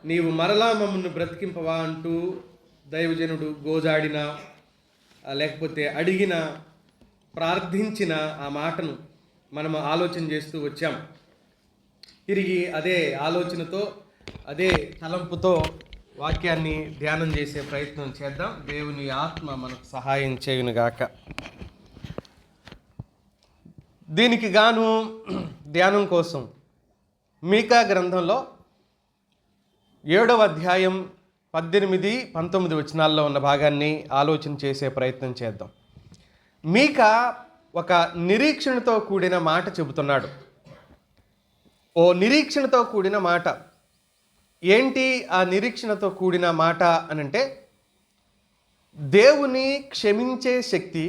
నీవు మరలా మమ్మల్ని బ్రతికింపవా అంటూ దైవజనుడు గోజాడిన, లేకపోతే అడిగిన, ప్రార్థించిన ఆ మాటను మనం ఆలోచన చేస్తూ వచ్చాం. తిరిగి అదే ఆలోచనతో, అదే తలంపుతో వాక్యాన్ని ధ్యానం చేసే ప్రయత్నం చేద్దాం. దేవుని ఆత్మ మనకు సహాయం చేయునుగాక. దీనికి గాను ధ్యానం కోసం మీకా గ్రంథంలో 7వ అధ్యాయం 18, 19 వచనాల్లో ఉన్న భాగాన్ని ఆలోచన చేసే ప్రయత్నం చేద్దాం. మీకా ఒక నిరీక్షణతో కూడిన మాట చెబుతున్నాడు. ఓ నిరీక్షణతో కూడిన మాట. ఏంటి ఆ నిరీక్షణతో కూడిన మాట అనంటే, దేవుని క్షమించే శక్తి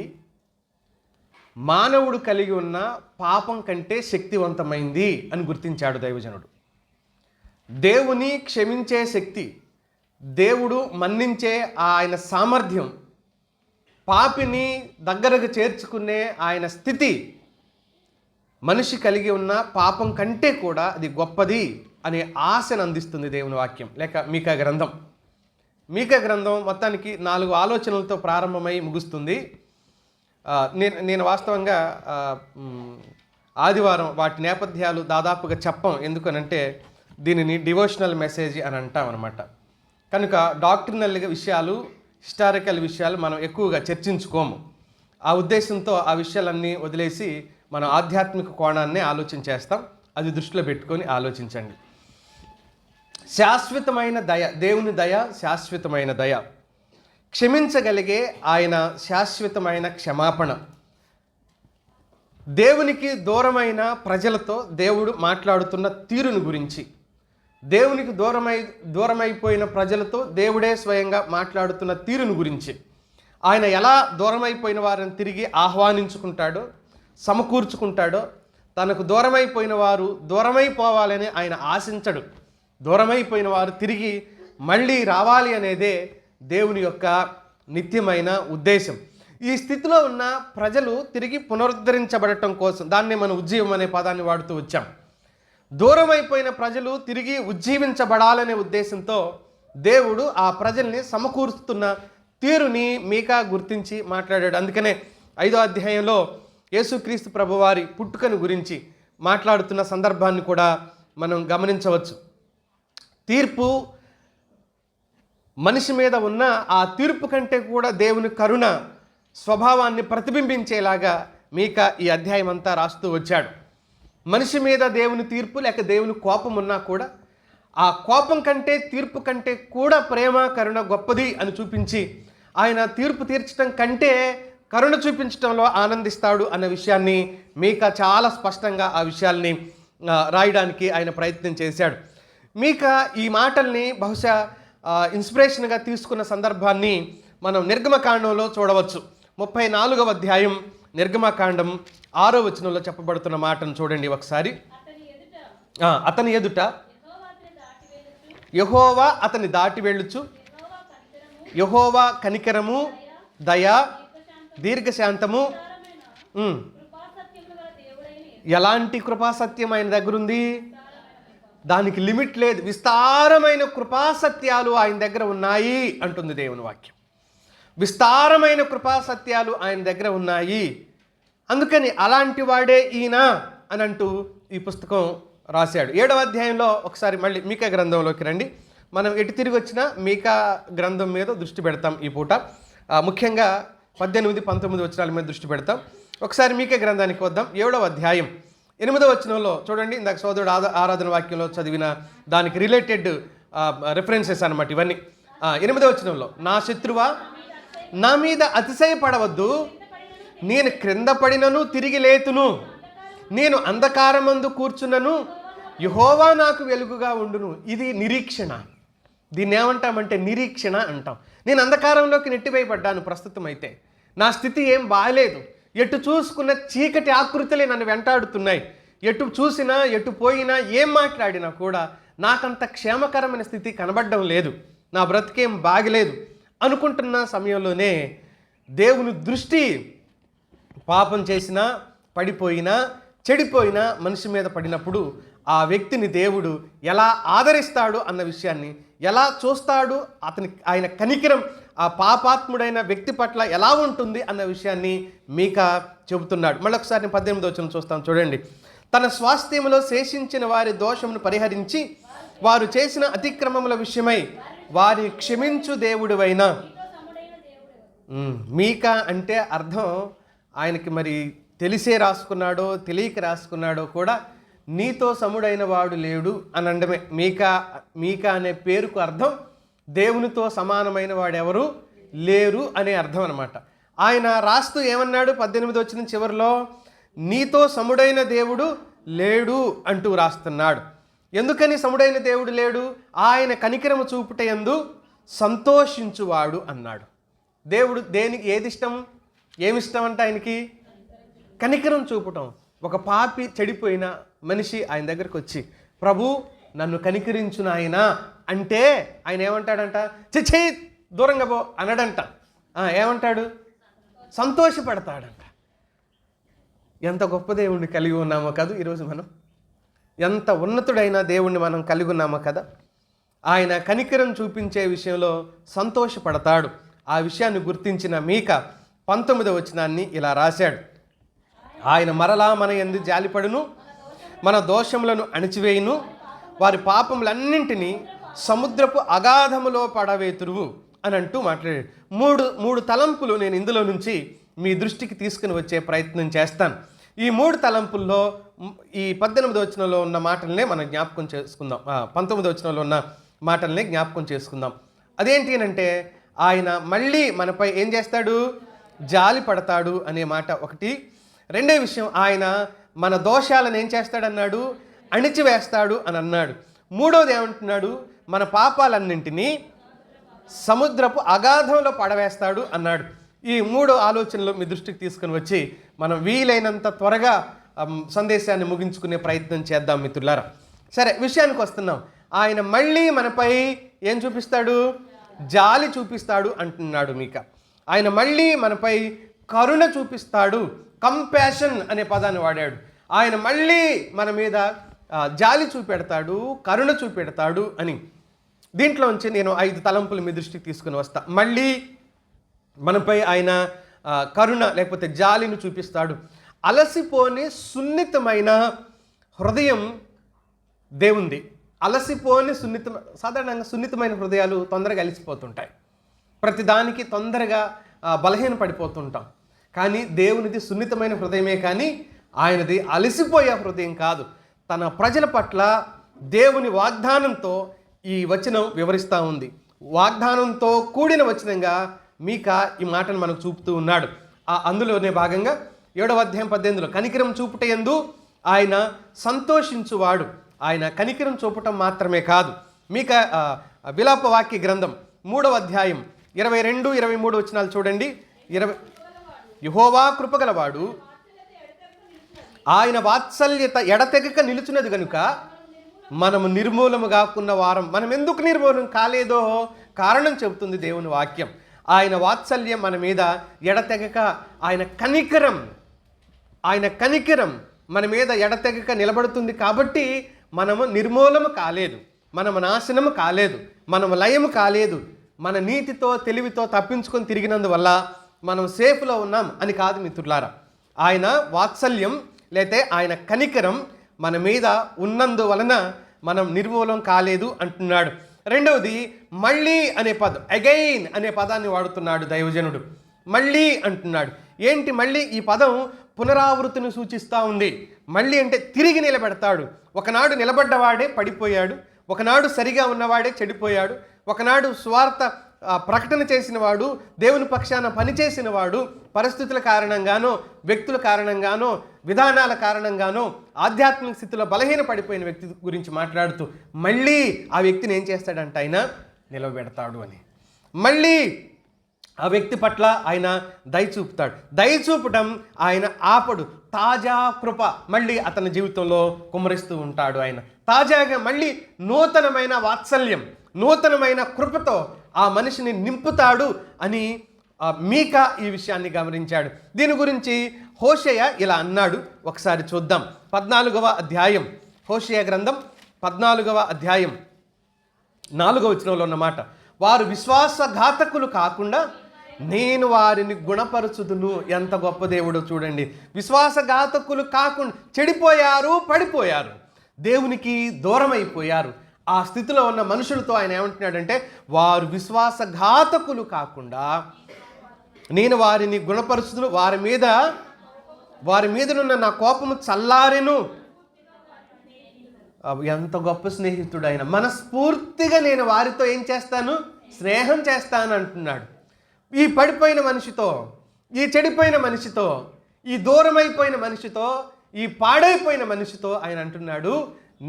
మానవుడు కలిగి ఉన్న పాపం కంటే శక్తివంతమైంది అని గుర్తించాడు దైవజనుడు. దేవుని క్షమించే శక్తి, దేవుడు మన్నించే ఆయన సామర్థ్యం, పాపిని దగ్గరకు చేర్చుకునే ఆయన స్థితి మనిషి కలిగి ఉన్న పాపం కంటే కూడా అది గొప్పది అనే ఆశను అందిస్తుంది దేవుని వాక్యం, లేక మీకా గ్రంథం. మీకా గ్రంథం మొత్తానికి 4 ఆలోచనలతో ప్రారంభమై ముగుస్తుంది. నేను వాస్తవంగా ఆదివారం వాటి నేపథ్యాలు దాదాపుగా చెప్పం. ఎందుకనంటే దీనిని డివోషనల్ మెసేజ్ అని అంటాం అన్నమాట. కనుక డాక్ట్రినల్ విషయాలు, హిస్టారికల్ విషయాలు మనం ఎక్కువగా చర్చించుకోము. ఆ ఉద్దేశంతో ఆ విషయాలన్నీ వదిలేసి మనం ఆధ్యాత్మిక కోణాన్ని ఆలోచన చేస్తాం. అది దృష్టిలో పెట్టుకొని ఆలోచించండి. శాశ్వతమైన దయ, దేవుని దయ శాశ్వతమైన దయ, క్షమించగలిగే ఆయన శాశ్వతమైన క్షమాపణ, దేవునికి దూరమైన ప్రజలతో దేవుడు మాట్లాడుతున్న తీరును గురించి, దేవునికి దూరమైపోయిన ప్రజలతో దేవుడే స్వయంగా మాట్లాడుతున్న తీరును గురించి, ఆయన ఎలా దూరమైపోయిన వారిని తిరిగి ఆహ్వానించుకుంటాడో, సమకూర్చుకుంటాడో, తనకు దూరమైపోయిన వారు దూరమైపోవాలని ఆయన ఆశించడు. దూరమైపోయిన వారు తిరిగి మళ్ళీ రావాలి అనేదే దేవుని యొక్క నిత్యమైన ఉద్దేశం. ఈ స్థితిలో ఉన్న ప్రజలు తిరిగి పునరుద్ధరించబడటం కోసం దాన్ని మనం ఉజ్జీవం అనే పదాన్ని వాడుతూ వచ్చాం. దూరమైపోయిన ప్రజలు తిరిగి ఉజ్జీవించబడాలనే ఉద్దేశంతో దేవుడు ఆ ప్రజల్ని సమకూరుస్తున్న తీరుని మీకా గుర్తించి మాట్లాడాడు. అందుకనే 5వ అధ్యాయంలో యేసుక్రీస్తు ప్రభువారి పుట్టుకను గురించి మాట్లాడుతున్న సందర్భాన్ని కూడా మనం గమనించవచ్చు. తీర్పు మనిషి మీద ఉన్న ఆ తీర్పు కంటే కూడా దేవుని కరుణ స్వభావాన్ని ప్రతిబింబించేలాగా మీకా ఈ అధ్యాయం అంతా రాస్తూ వచ్చాడు. మనిషి మీద దేవుని తీర్పు లేక దేవుని కోపం ఉన్నా కూడా ఆ కోపం కంటే, తీర్పు కంటే కూడా ప్రేమ, కరుణ గొప్పది అని చూపించి, ఆయన తీర్పు తీర్చడం కంటే కరుణ చూపించడంలో ఆనందిస్తాడు అన్న విషయాన్ని మీకా చాలా స్పష్టంగా ఆ విషయాల్ని రాయడానికి ఆయన ప్రయత్నం చేశాడు. మీకా ఈ మాటల్ని బహుశా ఇన్స్పిరేషన్గా తీసుకున్న సందర్భాన్ని మనం నిర్గమకాండంలో చూడవచ్చు. 34వ అధ్యాయం నిర్గమకాండం 6వ వచనంలో చెప్పబడుతున్న మాటను చూడండి ఒకసారి. అతని ఎదుట యెహోవా అతని దాటి వెళ్ళుచు, యెహోవా కనికరము, దయ, దీర్ఘశాంతము. ఎలాంటి కృపాసత్యం ఆయన దగ్గర ఉంది? దానికి లిమిట్ లేదు. విస్తారమైన కృపాసత్యాలు ఆయన దగ్గర ఉన్నాయి అంటుంది దేవుని వాక్యం. విస్తారమైన కృపాసత్యాలు ఆయన దగ్గర ఉన్నాయి. అందుకని అలాంటి వాడే ఈయన అని అంటూ ఈ పుస్తకం రాశాడు. 7వ అధ్యాయంలో ఒకసారి మళ్ళీ మీకా గ్రంథంలోకి రండి. మనం ఎటు తిరిగి వచ్చినా మీకా గ్రంథం మీద దృష్టి పెడతాం ఈ పూట. ముఖ్యంగా 18, 19 వచనాల మీద దృష్టి పెడతాం. ఒకసారి మీకా గ్రంథానికి వద్దాం. 7వ అధ్యాయం 8వ వచనంలో చూడండి. ఇందాక సోదరుడు ఆరాధన వాక్యంలో చదివిన దానికి రిలేటెడ్ రిఫరెన్సెస్ అన్నమాట ఇవన్నీ. 8వ వచనంలో, నా శత్రువా నా మీద అతిశయపడవద్దు, నేను క్రింద పడినను తిరిగి లేతును, నేను అంధకారమందు కూర్చున్నను యెహోవా నాకు వెలుగుగా ఉండును. ఇది నిరీక్షణ. దీన్ని ఏమంటామంటే నిరీక్షణ అంటాం. నేను అంధకారంలోకి నెట్టివేయబడ్డాను. ప్రస్తుతం అయితే నా స్థితి ఏం బాగలేదు. ఎటు చూసుకున్న చీకటి ఆకృతులే నన్ను వెంటాడుతున్నాయి. ఎటు చూసినా, ఎటు పోయినా, ఏం మాట్లాడినా కూడా నాకంత క్షేమకరమైన స్థితి కనబడడం లేదు. నా బ్రతికేం బాగలేదు అనుకుంటున్న సమయంలోనే దేవుని దృష్టి పాపం చేసినా, పడిపోయినా, చెడిపోయినా మనిషి మీద పడినప్పుడు ఆ వ్యక్తిని దేవుడు ఎలా ఆదరిస్తాడు అన్న విషయాన్ని, ఎలా చూస్తాడు, ఆయన కనికరం ఆ పాపాత్ముడైన వ్యక్తి పట్ల ఎలా ఉంటుంది అన్న విషయాన్ని మీకా చెబుతున్నాడు. మళ్ళొకసారి 18వ వచనం చూస్తాం చూడండి. తన స్వాస్థ్యములో శేషించిన వారి దోషమును పరిహరించి వారు చేసిన అతిక్రమముల విషయమై వారి క్షమించు దేవుడివైన. మీకా అంటే అర్థం ఆయనకి మరి తెలిసే రాసుకున్నాడో తెలియక రాసుకున్నాడో కూడా, నీతో సముడైన వాడు లేడు అని అనడమే. మీకా అనే పేరుకు అర్థం దేవునితో సమానమైన వాడెవరు లేరు అనే అర్థం అనమాట. ఆయన రాస్తూ ఏమన్నాడు 18వ వచనం చివరిలో, నీతో సముడైన దేవుడు లేడు అంటూ రాస్తున్నాడు. ఎందుకని సముడైన దేవుడు లేడు? ఆయన కనికరము చూపుటయందు సంతోషించువాడు అన్నాడు. దేవుడు దేనికి ఏది ఇష్టం, ఏమిష్టం అంటే ఆయనకి కనికరం చూపటం. ఒక పాపి చెడిపోయిన మనిషి ఆయన దగ్గరికి వచ్చి, ప్రభు నన్ను కనికరించు నాయన అంటే ఆయన ఏమంటాడంట? చిచ్చి దూరంగా పో అనడంట. ఏమంటాడు? సంతోషపడతాడంట. ఎంత గొప్ప దేవుణ్ణి కలిగి ఉన్నామో కదా ఈరోజు మనం, ఎంత ఉన్నతుడైన దేవుణ్ణి మనం కలిగి ఉన్నామో కదా. ఆయన కనికరం చూపించే విషయంలో సంతోషపడతాడు. ఆ విషయాన్ని గుర్తించిన మీకా 19వ వచనాన్ని ఇలా రాశాడు. ఆయన మరలా మన యందు జాలిపడును, మన దోషములను అణిచివేయును, వారి పాపములన్నింటినీ సముద్రపు అగాధములో పడవేతురువు అని అంటూ మాట్లాడాడు. మూడు తలంపులు నేను ఇందులో నుంచి మీ దృష్టికి తీసుకుని వచ్చే ప్రయత్నం చేస్తాను. ఈ 3 తలంపుల్లో ఈ 18వ వచనంలో ఉన్న మాటలనే మనం జ్ఞాపకం చేసుకుందాం. 19వ వచనంలో ఉన్న మాటలనే జ్ఞాపకం చేసుకుందాం. అదేంటి అంటే ఆయన మళ్ళీ మనపై ఏం చేస్తాడు? జాలి పడతాడు అనే మాట ఒకటి. రెండో విషయం, ఆయన మన దోషాలను ఏం చేస్తాడన్నాడు? అణిచివేస్తాడు అని అన్నాడు. మూడోది ఏమంటున్నాడు? మన పాపాలన్నింటినీ సముద్రపు అగాధంలో పడవేస్తాడు అన్నాడు. ఈ 3 ఆలోచనలు మీ దృష్టికి తీసుకుని వచ్చి మనం వీలైనంత త్వరగా సందేశాన్ని ముగించుకునే ప్రయత్నం చేద్దాం మిత్రులారా. సరే, విషయానికి వస్తున్నాం. ఆయన మళ్ళీ మనపై ఏం చూపిస్తాడు? జాలి చూపిస్తాడు అంటున్నాడు మీకా. ఆయన మళ్ళీ మనపై కరుణ చూపిస్తాడు. కంపాషన్ అనే పదాన్ని వాడాడు. ఆయన మళ్ళీ మన మీద జాలి చూపెడతాడు, కరుణ చూపెడతాడు అని. దీంట్లోంచి నేను 5 తలంపులు మీ దృష్టికి తీసుకుని వస్తా. మళ్ళీ మనపై ఆయన కరుణ లేకపోతే జాలిని చూపిస్తాడు. అలసిపోని సున్నితమైన హృదయం దేవుంది. అలసిపోని సాధారణంగా సున్నితమైన హృదయాలు తొందరగా అలసిపోతుంటాయి. ప్రతిదానికి తొందరగా బలహీన పడిపోతుంటాం. కానీ దేవునిది సున్నితమైన హృదయమే, కానీ ఆయనది అలసిపోయే హృదయం కాదు. తన ప్రజల పట్ల దేవుని వాగ్దానంతో ఈ వచనం వివరిస్తూ ఉంది. వాగ్దానంతో కూడిన వచనంగా మీకా ఈ మాటను మనకు చూపుతూ ఉన్నాడు. అందులోనే భాగంగా 7వ అధ్యాయం 18లో కనికరం చూపుటయందు ఆయన సంతోషించువాడు. ఆయన కనికరం చూపటం మాత్రమే కాదు. మీకా విలాప వాక్య గ్రంథం 3వ అధ్యాయం 22, 23 వచనాలు చూడండి. యెహోవా కృపగలవాడు, ఆయన వాత్సల్యత ఎడతెగక నిలుచున్నది గనుక మనము నిర్మూలము కాకున్న వారం. మనం ఎందుకు నిర్మూలం కాలేదో కారణం చెబుతుంది దేవుని వాక్యం. ఆయన వాత్సల్యం మన మీద ఎడతెగక, ఆయన కనికరం మన మీద ఎడతెగక నిలబడుతుంది కాబట్టి మనము నిర్మూలము కాలేదు, మనము నాశనము కాలేదు, మనము లయము కాలేదు. మన నీతితో తెలివితో తప్పించుకొని తిరిగినందువల్ల మనం సేఫ్లో ఉన్నాం అని కాదు మిత్రులారా. ఆయన వాత్సల్యం లేతే ఆయన కనికరం మన మీద ఉన్నందువలన మనం నిర్మూలం కాలేదు అంటున్నాడు. రెండవది, మళ్ళీ అనే పదం, అగైన్ అనే పదాన్ని వాడుతున్నాడు దైవజనుడు. మళ్ళీ అంటున్నాడు. ఏంటి మళ్ళీ? ఈ పదం పునరావృతిని సూచిస్తూ ఉంది. మళ్ళీ అంటే తిరిగి నిలబెడతాడు. ఒకనాడు నిలబడ్డవాడే పడిపోయాడు, ఒకనాడు సరిగా ఉన్నవాడే చెడిపోయాడు, ఒకనాడు స్వార్థ ప్రకటన చేసిన వాడు, దేవుని పక్షాన పనిచేసిన వాడు పరిస్థితుల కారణంగానో, వ్యక్తుల కారణంగానో, విధానాల కారణంగానో ఆధ్యాత్మిక స్థితిలో బలహీన పడిపోయిన వ్యక్తి గురించి మాట్లాడుతూ మళ్ళీ ఆ వ్యక్తిని ఏం చేస్తాడంట? ఆయన నిలబెడతాడు అని. మళ్ళీ ఆ వ్యక్తి పట్ల ఆయన దయ చూపుతాడు. దయ చూపటం ఆయన ఆపడు. తాజా కృప మళ్ళీ అతని జీవితంలో కుమ్మరిస్తూ ఉంటాడు. ఆయన తాజాగా మళ్ళీ నూతనమైన వాత్సల్యం, నూతనమైన కృపతో ఆ మనిషిని నింపుతాడు అని మీకా ఈ విషయాన్ని గమనించాడు. దీని గురించి హోషేయ ఇలా అన్నాడు. ఒకసారి చూద్దాం. 14వ అధ్యాయం హోషేయ గ్రంథం 14వ అధ్యాయం 4వ వచనంలో ఉన్నమాట, వారు విశ్వాసఘాతకులు కాకుండా నేను వారిని గుణపరచుదును. ఎంత గొప్ప దేవుడో చూడండి. విశ్వాసఘాతకులు కాకుండా చెడిపోయారు, పడిపోయారు, దేవునికి దూరం అయిపోయారు. ఆ స్థితిలో ఉన్న మనుషులతో ఆయన ఏమంటున్నాడంటే, వారు విశ్వాసఘాతకులు కాకుండా నేను వారిని గుణపరుచుదును, వారి మీదనున్న నా కోపము చల్లారెను. ఎంత గొప్ప స్నేహితుడు ఆయన. మనస్ఫూర్తిగా నేను వారితో ఏం చేస్తాను? స్నేహం చేస్తాను అంటున్నాడు. ఈ పడిపోయిన మనిషితో, ఈ చెడిపోయిన మనిషితో, ఈ దూరమైపోయిన మనిషితో, ఈ పాడైపోయిన మనిషితో ఆయన అంటున్నాడు,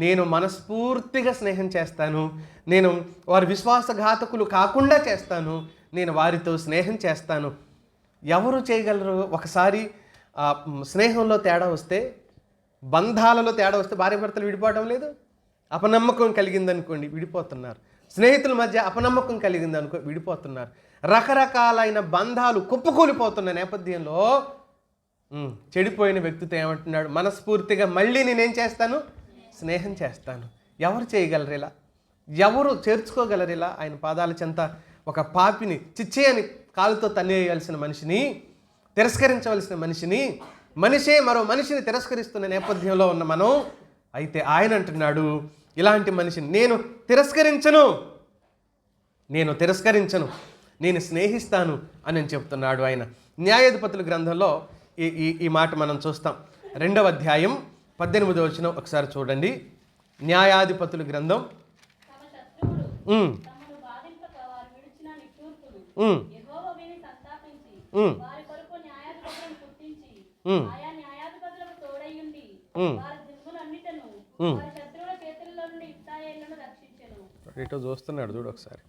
నేను మనస్ఫూర్తిగా స్నేహం చేస్తాను, నేను వారి విశ్వాసఘాతకులు కాకుండా చేస్తాను, నేను వారితో స్నేహం చేస్తాను. ఎవరు చేయగలరు? ఒకసారి స్నేహంలో తేడా వస్తే, బంధాలలో తేడా వస్తే భార్యాభర్తలు విడిపోవడం లేదు. అపనమ్మకం కలిగిందనుకోండి విడిపోతున్నారు. స్నేహితుల మధ్య అపనమ్మకం కలిగిందనుకో విడిపోతున్నారు. రకరకాలైన బంధాలు కుప్పకూలిపోతున్న నేపథ్యంలో చెడిపోయిన వ్యక్తితో ఏమంటున్నాడు? మనస్ఫూర్తిగా మళ్ళీ నేనేం చేస్తాను? స్నేహం చేస్తాను. ఎవరు చేయగలరు ఇలా? ఎవరు చేర్చుకోగలరు ఇలా? ఆయన పాదాల చెంత ఒక పాపిని, చిచ్చే అని కాలుతో తన్నేయాల్సిన మనిషిని, తిరస్కరించవలసిన మనిషిని, మనిషే మరో మనిషిని తిరస్కరిస్తున్న నేపథ్యంలో ఉన్న మనం, అయితే ఆయన అంటున్నాడు, ఇలాంటి మనిషిని నేను తిరస్కరించను, నేను స్నేహిస్తాను అని చెప్తున్నాడు ఆయన. న్యాయాధిపతుల గ్రంథంలో ఈ మాట మనం చూస్తాం. 2వ అధ్యాయం 18వ వచనం ఒకసారి చూడండి. న్యాయాధిపతుల గ్రంథం ఇటో చూస్తున్నాడు చూడు ఒకసారి.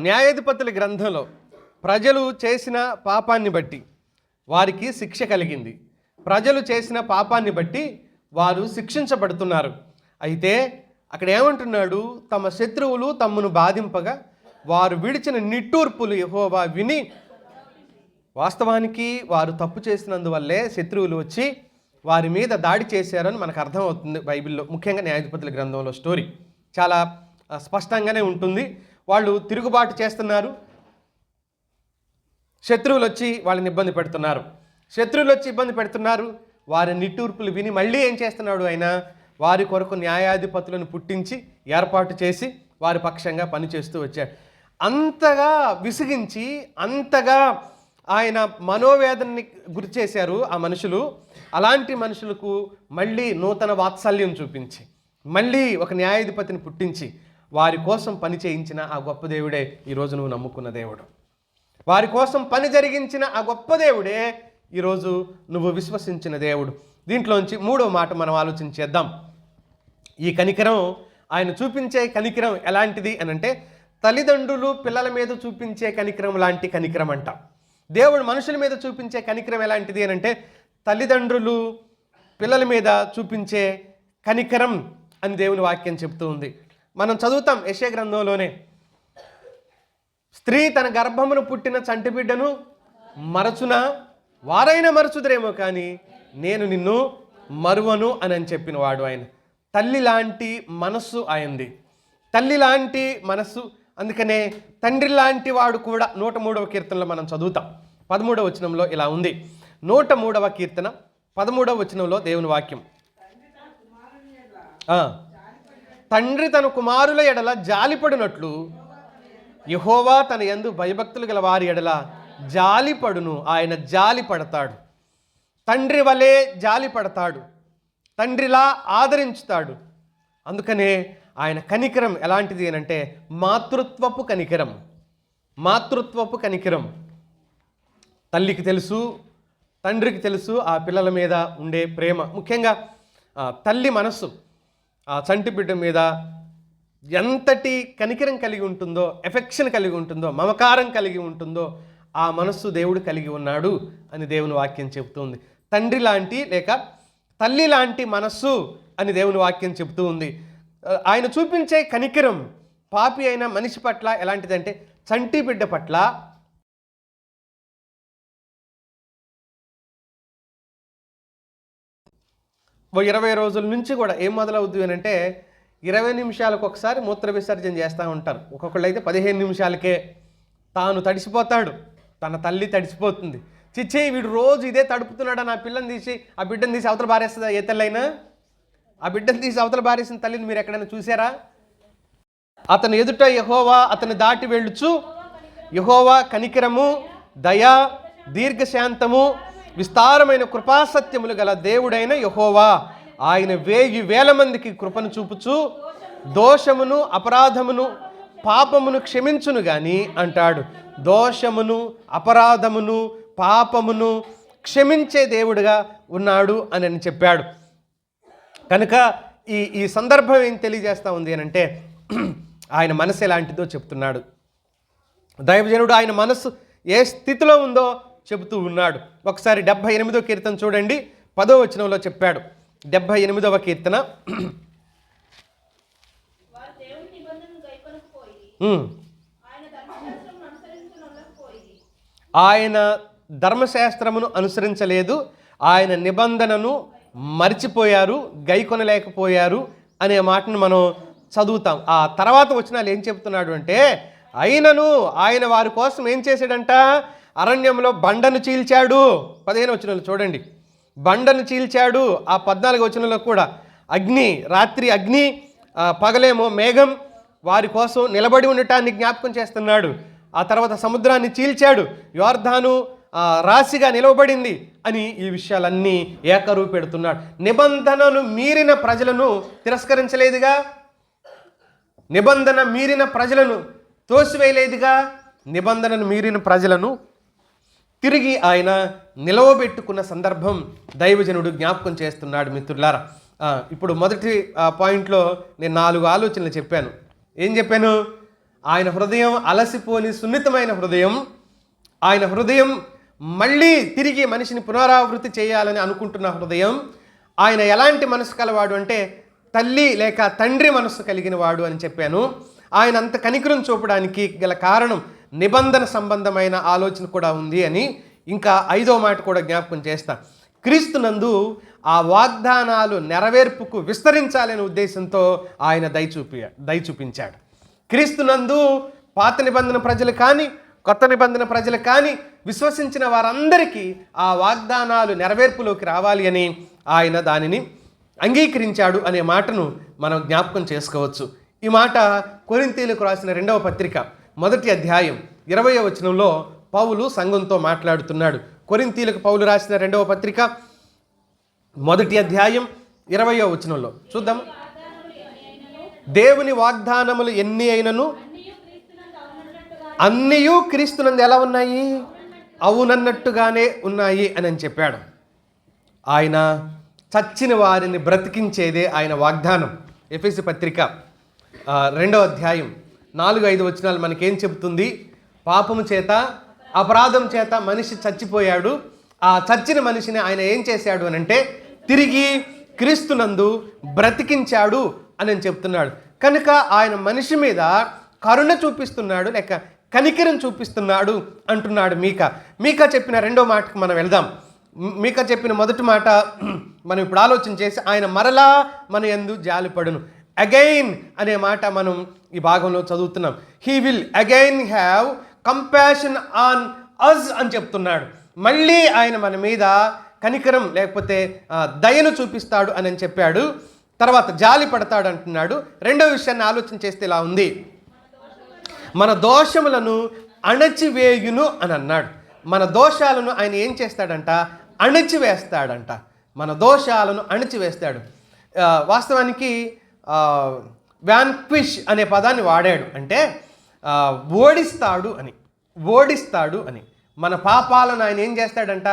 న్యాయాధిపతుల గ్రంథంలో ప్రజలు చేసిన పాపాన్ని బట్టి వారికి శిక్ష కలిగింది. ప్రజలు చేసిన పాపాన్ని బట్టి వారు శిక్షించబడుతున్నారు. అయితే అక్కడ ఏమంటున్నాడు? తమ శత్రువులు తమ్మును బాధింపగా వారు విడిచిన నిట్టూర్పులు యెహోవా విని, వాస్తవానికి వారు తప్పు చేసినందువల్లే శత్రువులు వచ్చి వారి మీద దాడి చేశారని మనకు అర్థమవుతుంది బైబిల్లో. ముఖ్యంగా న్యాయాధిపతుల గ్రంథంలో స్టోరీ చాలా స్పష్టంగానే ఉంటుంది. వాళ్ళు తిరుగుబాటు చేస్తున్నారు, శత్రువులు వచ్చి వాళ్ళని ఇబ్బంది పెడుతున్నారు. వారి నిట్టూర్పులు విని మళ్ళీ ఏం చేస్తున్నాడు ఆయన? వారి కొరకు న్యాయాధిపతులను పుట్టించి ఏర్పాటు చేసి వారి పక్షంగా పనిచేస్తూ వచ్చాడు. అంతగా విసిగించి, అంతగా ఆయన మనోవేదనని గురి చేశారు ఆ మనుషులు. అలాంటి మనుషులకు మళ్ళీ నూతన వాత్సల్యం చూపించి, మళ్ళీ ఒక న్యాయాధిపతిని పుట్టించి వారి కోసం పని చేయించిన ఆ గొప్ప దేవుడే ఈరోజు నువ్వు నమ్ముకున్న దేవుడు. వారి కోసం పని జరిగించిన ఆ గొప్ప దేవుడే ఈరోజు నువ్వు విశ్వసించిన దేవుడు. దీంట్లోంచి 3వ మాట మనం ఆలోచించేద్దాం. ఈ కనికరం, ఆయన చూపించే కనికరం ఎలాంటిది అని అంటే, తల్లిదండ్రులు పిల్లల మీద చూపించే కనికరం లాంటి కనికరం అంట. దేవుడు మనుషుల మీద చూపించే కనికరం ఎలాంటిది అని అంటే, తల్లిదండ్రులు పిల్లల మీద చూపించే కనికరం అని దేవుని వాక్యం చెప్తూ ఉంది. మనం చదువుతాం యెషయా గ్రంథంలోనే, స్త్రీ తన గర్భమును పుట్టిన చంటి బిడ్డను మరచునా, వారైనా మరచుదరేమో కానీ నేను నిన్ను మరువను అని చెప్పిన వాడు ఆయన. తల్లి లాంటి మనస్సు ఆయనది, తల్లి లాంటి మనస్సు. అందుకనే తండ్రి లాంటి వాడు కూడా 103వ కీర్తనలో మనం చదువుతాం. 13వ వచనంలో ఇలా ఉంది. 103వ కీర్తన 13వ వచనంలో దేవుని వాక్యం, తండ్రి తన కుమారుల ఎడల జాలిపడినట్లు యెహోవా తన యందు భయభక్తులు గల వారి ఎడల జాలిపడును. ఆయన జాలి పడతాడు, తండ్రి వలె జాలి పడతాడు, తండ్రిలా ఆదరించుతాడు. అందుకనే ఆయన కనికరం ఎలాంటిది అని అంటే మాతృత్వపు కనికరం. తల్లికి తెలుసు, తండ్రికి తెలుసు ఆ పిల్లల మీద ఉండే ప్రేమ. ముఖ్యంగా తల్లి మనస్సు ఆ చంటి బిడ్డ మీద ఎంతటి కనికరం కలిగి ఉంటుందో, ఎఫెక్షన్ కలిగి ఉంటుందో, మమకారం కలిగి ఉంటుందో ఆ మనస్సు దేవుడు కలిగి ఉన్నాడు అని దేవుని వాక్యం చెబుతుంది. తండ్రి లాంటి లేక తల్లి లాంటి మనస్సు అని దేవుని వాక్యం చెబుతూ ఉంది. ఆయన చూపించే కనికరం పాపి అయిన మనిషి పట్ల ఎలాంటిదంటే, చంటి బిడ్డ పట్ల 20 రోజుల నుంచి కూడా ఏం మొదలవుద్ది అని అంటే 20 నిమిషాలకు ఒకసారి మూత్ర విసర్జన చేస్తూ ఉంటారు. ఒక్కొక్కళ్ళు అయితే 15 నిమిషాలకే తాను తడిసిపోతాడు, తన తల్లి తడిసిపోతుంది. చిచ్చి వీడు రోజు ఇదే తడుపుతున్నాడా, నా పిల్లని తీసి ఆ బిడ్డను తీసి అవతల బారేస్తుందా? ఏ తల్లైనా ఆ బిడ్డను తీసి అవతల బారేసిన తల్లిని మీరు ఎక్కడైనా చూసారా? అతను ఎదుట యెహోవా అతను దాటి వెళ్ళుచు, యెహోవా కనికరము, దయ, దీర్ఘశాంతము, విస్తారమైన కృపాసత్యములు గల దేవుడైన యెహోవా, ఆయన 1000 మందికి కృపను చూపుచు దోషమును అపరాధమును పాపమును క్షమించును గాని అంటాడు. దోషమును అపరాధమును పాపమును క్షమించే దేవుడుగా ఉన్నాడు అని చెప్పాడు. కనుక ఈ సందర్భం ఏం తెలియజేస్తూ ఉంది అని అంటే ఆయన మనసు ఎలాంటిదో చెప్తున్నాడు. దైవజనుడు ఆయన మనసు ఏ స్థితిలో ఉందో చెబుతూ ఉన్నాడు. ఒకసారి 78వ కీర్తన చూడండి, 10వ వచనంలో చెప్పాడు. 78వ కీర్తన ఆయన ధర్మశాస్త్రమును అనుసరించలేదు, ఆయన నిబంధనను మరిచిపోయారు, గైకొనలేకపోయారు అనే మాటను మనం చదువుతాం. ఆ తర్వాత వచనాలు ఏం చెప్తున్నాడు అంటే, అయినను ఆయన వారి కోసం ఏం చేశాడంట, అరణ్యంలో బండను చీల్చాడు. 15వ వచనంలో చూడండి, బండను చీల్చాడు. ఆ 14వ వచనంలో కూడా అగ్ని, రాత్రి అగ్ని, పగలేమో మేఘం వారి కోసం నిలబడి ఉండటాన్ని జ్ఞాపకం చేస్తున్నాడు. ఆ తర్వాత సముద్రాన్ని చీల్చాడు, యోర్దాను రాశిగా నిలవబడింది అని ఈ విషయాలన్నీ ఏకరువు పెడుతున్నాడు. నిబంధనను మీరిన ప్రజలను తిరస్కరించలేదుగా, నిబంధన మీరిన ప్రజలను తోసివేయలేదుగా, నిబంధనను మీరిన ప్రజలను తిరిగి ఆయన నిలవబెట్టుకున్న సందర్భం దైవజనుడు జ్ఞాపకం చేస్తున్నాడు. మిత్రులారా, ఇప్పుడు మొదటి పాయింట్లో నేను 4 ఆలోచనలు చెప్పాను. ఏం చెప్పాను? ఆయన హృదయం అలసిపోని సున్నితమైన హృదయం, ఆయన హృదయం మళ్ళీ తిరిగి మనిషిని పునరావృత్తి చేయాలని అనుకుంటున్న హృదయం, ఆయన ఎలాంటి మనసు కలవాడు అంటే తల్లి లేక తండ్రి మనసు కలిగిన వాడు అని చెప్పాను. ఆయన అంత కనికరం చూపడానికి గల కారణం నిబంధన సంబంధమైన ఆలోచన కూడా ఉంది అని ఇంకా 5వ మాట కూడా జ్ఞాపకం చేస్తా. క్రీస్తునందు ఆ వాగ్దానాలు నెరవేర్పుకు విస్తరించాలనే ఉద్దేశంతో ఆయన దయ చూపించాడు. క్రీస్తునందు పాత నిబంధన ప్రజలు కానీ కొత్త నిబంధన ప్రజలు కానీ విశ్వసించిన వారందరికీ ఆ వాగ్దానాలు నెరవేర్పులోకి రావాలి అని ఆయన దానిని అంగీకరించాడు అనే మాటను మనం జ్ఞాపకం చేసుకోవచ్చు. ఈ మాట కొరింథీయులకు రాసిన 2వ పత్రిక 1వ అధ్యాయం 20వ వచనంలో పౌలు సంఘంతో మాట్లాడుతున్నాడు. కొరింథీయులకు పౌలు రాసిన 2వ పత్రిక 1వ అధ్యాయం 20వ వచనంలో చూద్దాం. దేవుని వాగ్దానములు ఎన్ని అయినను అన్నీయు క్రీస్తునందు ఎలా ఉన్నాయి? అవునన్నట్టుగానే ఉన్నాయి అని చెప్పాడు. ఆయన చచ్చిన వారిని బ్రతికించేదే ఆయన వాగ్దానం. ఎఫెసీ పత్రిక 2వ అధ్యాయం 4-5 వచనాలు మనకేం చెబుతుంది? పాపము చేత అపరాధం చేత మనిషి చచ్చిపోయాడు. ఆ చచ్చిన మనిషిని ఆయన ఏం చేశాడు అని అంటే తిరిగి క్రీస్తునందు బ్రతికించాడు అని చెప్తున్నాడు. కనుక ఆయన మనిషి మీద కరుణ చూపిస్తున్నాడు లేక కనికరం చూపిస్తున్నాడు అంటున్నాడు. మీకా చెప్పిన 2వ మాటకు మనం వెళ్దాం. మీకా చెప్పిన మొదటి మాట మనం ఇప్పుడు ఆలోచన చేసి, ఆయన మరలా మన యందు జాలిపడును. అగైన్ అనే మాట మనం ఈ భాగంలో చదువుతున్నాం. He will again have compassion on us అని చెప్తున్నాడు. మళ్ళీ ఆయన మన మీద కనికరం లేకపోతే దయను చూపిస్తాడు అని చెప్పాడు. తర్వాత జాలి పడతాడు అంటున్నాడు. 2వ విషయాన్ని ఆలోచన చేస్తే ఇలా ఉంది, మన దోషములను అణచివేయును అని అన్నాడు. మన దోషాలను ఆయన ఏం చేస్తాడంట? అణచివేస్తాడంట. మన దోషాలను అణచివేస్తాడు. వాస్తవానికి వ్యాన్క్విష్ అనే పదాన్ని వాడాడు, అంటే ఓడిస్తాడు అని. మన పాపాలను ఆయన ఏం చేస్తాడంట?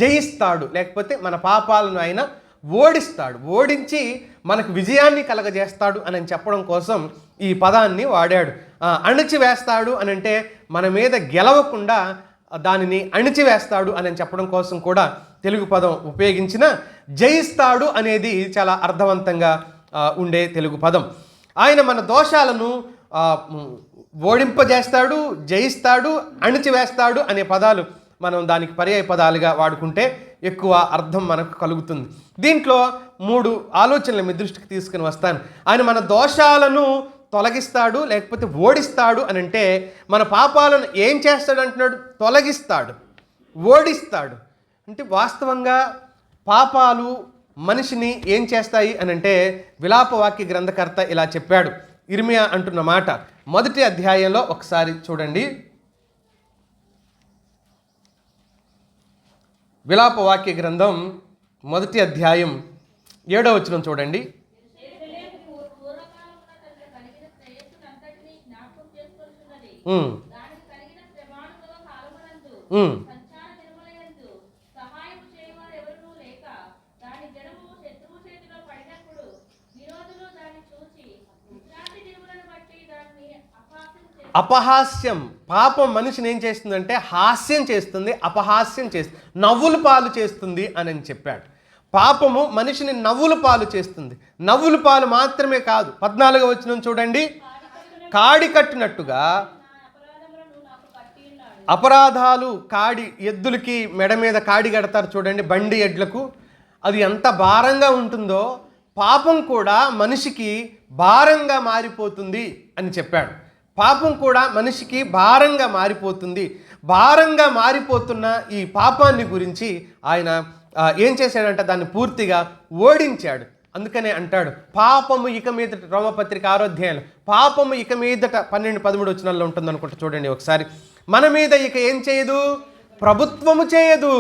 జయిస్తాడు, లేకపోతే మన పాపాలను ఆయన ఓడించి మనకు విజయాన్ని కలగజేస్తాడు అని చెప్పడం కోసం ఈ పదాన్ని వాడాడు. అణిచివేస్తాడు అని అంటే మన మీద గెలవకుండా దానిని అణిచివేస్తాడు అని చెప్పడం కోసం కూడా తెలుగు పదం ఉపయోగించిన జయిస్తాడు అనేది చాలా అర్థవంతంగా ఉండే తెలుగు పదం. ఆయన మన దోషాలను ఓడింపజేస్తాడు, జయిస్తాడు, అణిచివేస్తాడు అనే పదాలు మనం దానికి పర్యాయ పదాలుగా వాడుకుంటే ఎక్కువ అర్థం మనకు కలుగుతుంది. దీంట్లో 3 ఆలోచనలు మీ దృష్టికి తీసుకుని వస్తాను. ఆయన మన దోషాలను తొలగిస్తాడు, లేకపోతే ఓడిస్తాడు అని అంటే, మన పాపాలను ఏం చేస్తాడు అంటున్నాడు? తొలగిస్తాడు, ఓడిస్తాడు. అంటే వాస్తవంగా పాపాలు మనిషిని ఏం చేస్తాయి అని అంటే, విలాపవాక్య గ్రంథకర్త ఇలా చెప్పాడు. ఇర్మియా అంటున్న మాట 1వ అధ్యాయంలో ఒకసారి చూడండి. విలాపవాక్య గ్రంథం 1వ అధ్యాయం 7వ వచనం చూడండి. అపహాస్యం. పాపం మనిషిని ఏం చేస్తుందంటే హాస్యం చేస్తుంది, అపహాస్యం చేస్తుంది, నవ్వుల పాలు చేస్తుంది అని చెప్పాడు. పాపము మనిషిని నవ్వుల పాలు చేస్తుంది. నవ్వుల పాలు మాత్రమే కాదు, 14వ వచనం చూడండి. కాడి కట్టినట్టుగా అపరాధాలు, కాడి, ఎద్దులకి మెడ మీద కాడి కడతారు చూడండి, బండి ఎడ్లకు. అది ఎంత భారంగా ఉంటుందో పాపం కూడా మనిషికి భారంగా మారిపోతుంది అని చెప్పాడు. పాపం కూడా మనిషికి భారంగా మారిపోతుంది. భారంగా మారిపోతున్న ఈ పాపాన్ని గురించి ఆయన ఏం చేశాడంటే దాన్ని పూర్తిగా ఓడించాడు. అందుకనే అంటాడు, పాపము ఇక మీదట, రోమపత్రిక 6వ అధ్యాయంలో, పాపము ఇక మీదట 12-13 వచనాల్లో ఉంటుంది అనుకుంటా, చూడండి ఒకసారి. మన మీద ఇక ఏం చేయదు? ప్రభుత్వము చేయదు.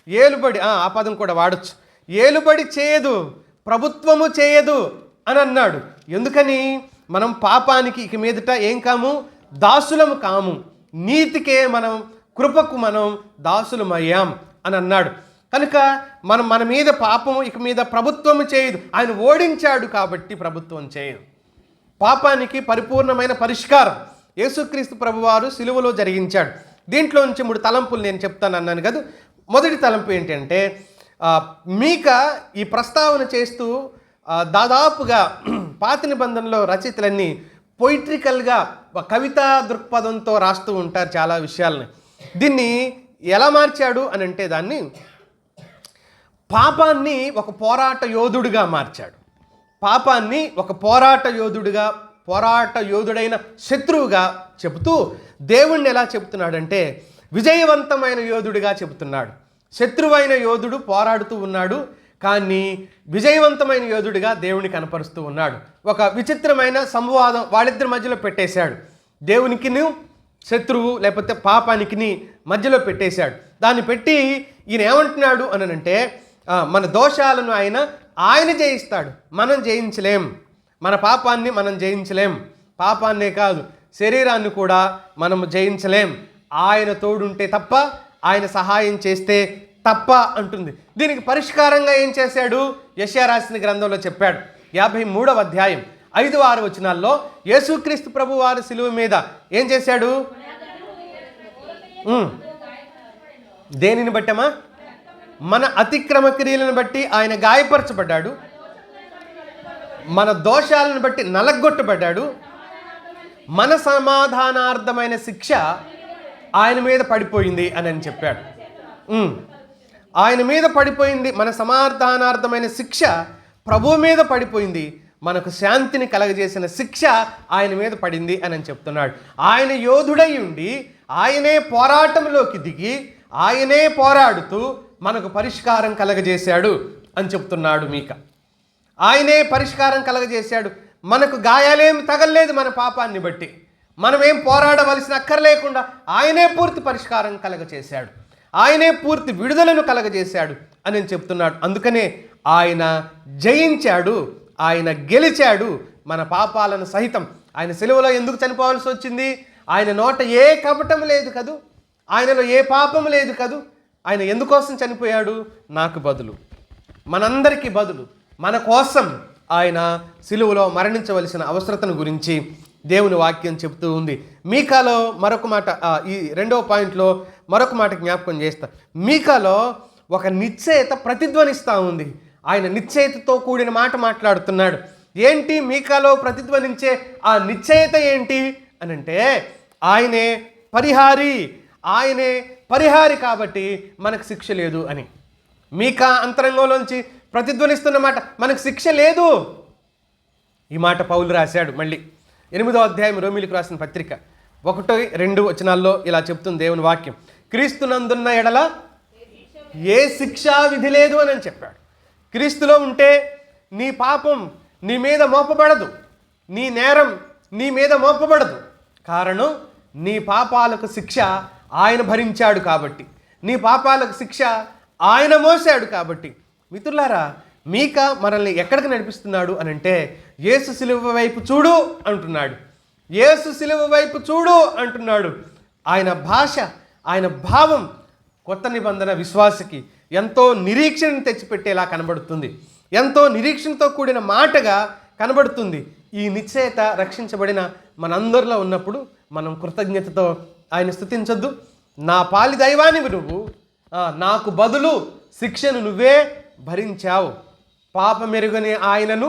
ఏలుబడి, ఆ పదం కూడా వాడచ్చు. ఏలుబడి చేయదు, ప్రభుత్వము చేయదు అని అన్నాడు. ఎందుకని? మనం పాపానికి ఇక మీదట ఏం కాము? దాసులము కాము. నీతికే మనం, కృపకు మనం దాసులమయ్యాం అని అన్నాడు. కనుక మన మీద పాపము ఇక మీద ప్రభుత్వము చేయదు. ఆయన ఓడించాడు కాబట్టి ప్రభుత్వం చేయదు. పాపానికి పరిపూర్ణమైన పరిష్కారం యేసుక్రీస్తు ప్రభువారు సిలువలో జరిగించాడు. దీంట్లో నుంచి 3 తలంపులు నేను చెప్తాను అన్నాను కదా. మొదటి తలంపు ఏంటంటే, మీకా ఈ ప్రస్తావన చేస్తూ దాదాపుగా పాత నిబంధనలో రచయితలన్నీ పొయిట్రికల్గా, కవితా దృక్పథంతో రాస్తూ ఉంటారు చాలా విషయాలని. దీన్ని ఎలా మార్చాడు అని అంటే, దాన్ని పాపాన్ని ఒక పోరాట యోధుడిగా మార్చాడు. పాపాన్ని ఒక పోరాట యోధుడిగా, పోరాట యోధుడైన శత్రువుగా చెబుతూ దేవుణ్ణి ఎలా చెబుతున్నాడంటే విజయవంతమైన యోధుడిగా చెబుతున్నాడు. శత్రువైన యోధుడు పోరాడుతూ ఉన్నాడు, కానీ విజయవంతమైన యోధుడిగా దేవుని కనపరుస్తూ ఉన్నాడు. ఒక విచిత్రమైన సంవాదం వాళ్ళిద్దరి మధ్యలో పెట్టేశాడు. దేవునికిని, శత్రువు లేకపోతే పాపానికి మధ్యలో పెట్టేశాడు. దాన్ని పెట్టి ఈయన ఏమంటున్నాడు అని అంటే, మన దోషాలను ఆయన జయిస్తాడు, మనం జయించలేం. మన పాపాన్ని మనం జయించలేం. పాపాన్నే కాదు, శరీరాన్ని కూడా మనం జయించలేం. ఆయన తోడుంటే తప్ప, ఆయన సహాయం చేస్తే తప్ప అంటుంది. దీనికి పరిష్కారంగా ఏం చేశాడు? యెషయా రాసిన గ్రంథంలో చెప్పాడు. 53వ అధ్యాయం 5-6 వచనాల్లో యేసుక్రీస్తు ప్రభు వారి సిలువ మీద ఏం చేశాడు? దేనిని బట్టమా? మన అతిక్రమ క్రియలను బట్టి ఆయన గాయపరచబడ్డాడు, మన దోషాలను బట్టి నలగొట్టబడ్డాడు, మన సమాధానార్థమైన శిక్ష ఆయన మీద పడిపోయింది అని చెప్పాడు. ఆయన మీద పడిపోయింది, మన సమాధానార్థమైన శిక్ష ప్రభువు మీద పడిపోయింది, మనకు శాంతిని కలగజేసిన శిక్ష ఆయన మీద పడింది అని చెప్తున్నాడు. ఆయన యోధుడై ఉండి ఆయనే పోరాటంలోకి దిగి ఆయనే పోరాడుతూ మనకు పరిష్కారం కలగజేశాడు అని చెప్తున్నాడు మీకా. ఆయనే పరిష్కారం కలగజేశాడు. మనకు గాయాలేమి తగలలేదు మన పాపాన్ని బట్టి, మనమేం పోరాడవలసిన అక్కర్లేకుండా ఆయనే పూర్తి పరిష్కారం కలగజేశాడు, ఆయనే పూర్తి విడుదలను కలగజేశాడు అని చెప్తున్నాడు. అందుకనే ఆయన జయించాడు, ఆయన గెలిచాడు మన పాపాలను సహితం. ఆయన సిలువలో ఎందుకు చనిపోవాల్సి వచ్చింది? ఆయన నోట ఏ కపటం లేదు కదూ, ఆయనలో ఏ పాపం లేదు కదూ. ఆయన ఎందుకోసం చనిపోయాడు? నాకు బదులు, మనందరికీ బదులు, మన కోసం ఆయన సిలువలో మరణించవలసిన అవసరతను గురించి దేవుని వాక్యం చెబుతూ ఉంది. మీకాలో మరొక మాట, ఈ 2వ పాయింట్లో మరొక మాట జ్ఞాపకం చేస్తా. మీకాలో ఒక నిశ్చయత ప్రతిధ్వనిస్తూ ఉంది. ఆయన నిశ్చయతతో కూడిన మాట మాట్లాడుతున్నాడు. ఏంటి మీకాలో ప్రతిధ్వనించే ఆ నిశ్చయత ఏంటి అని అంటే, ఆయనే పరిహారి, ఆయనే పరిహారి కాబట్టి మనకు శిక్ష లేదు అని. మీకా అంతరంగంలోంచి ప్రతిధ్వనిస్తున్న మాట, మనకు శిక్ష లేదు. ఈ మాట పౌలు రాశాడు. మళ్ళీ 8వ అధ్యాయం రోమీయులకు రాసిన పత్రిక 1-2 వచనాల్లో ఇలా చెప్తుంది దేవుని వాక్యం. క్రీస్తునందున్న ఎడల ఏ శిక్షా విధి లేదు అని చెప్పాడు. క్రీస్తులో ఉంటే నీ పాపం నీ మీద మోపబడదు, నీ నేరం నీ మీద మోపబడదు. కారణం, నీ పాపాలకు శిక్ష ఆయన భరించాడు కాబట్టి, నీ పాపాలకు శిక్ష ఆయన మోసాడు కాబట్టి. మిత్రులారా, మీక మనల్ని ఎక్కడికి నడిపిస్తున్నాడు అని అంటే, యేసు శిలువ వైపు చూడు అంటున్నాడు. యేసు శిలువ వైపు చూడు అంటున్నాడు. ఆయన భాష, ఆయన భావం కొత్త నిబంధన విశ్వాసకి ఎంతో నిరీక్షణను తెచ్చిపెట్టేలా కనబడుతుంది, ఎంతో నిరీక్షణతో కూడిన మాటగా కనబడుతుంది. ఈ నిశ్చయత రక్షించబడిన మనందరిలో ఉన్నప్పుడు మనం కృతజ్ఞతతో ఆయన స్తుతించొద్దు. నా పాలి దైవానివి నువ్వు, నాకు బదులు శిక్షను నువ్వే భరించావు. పాపమెరుగని ఆయనను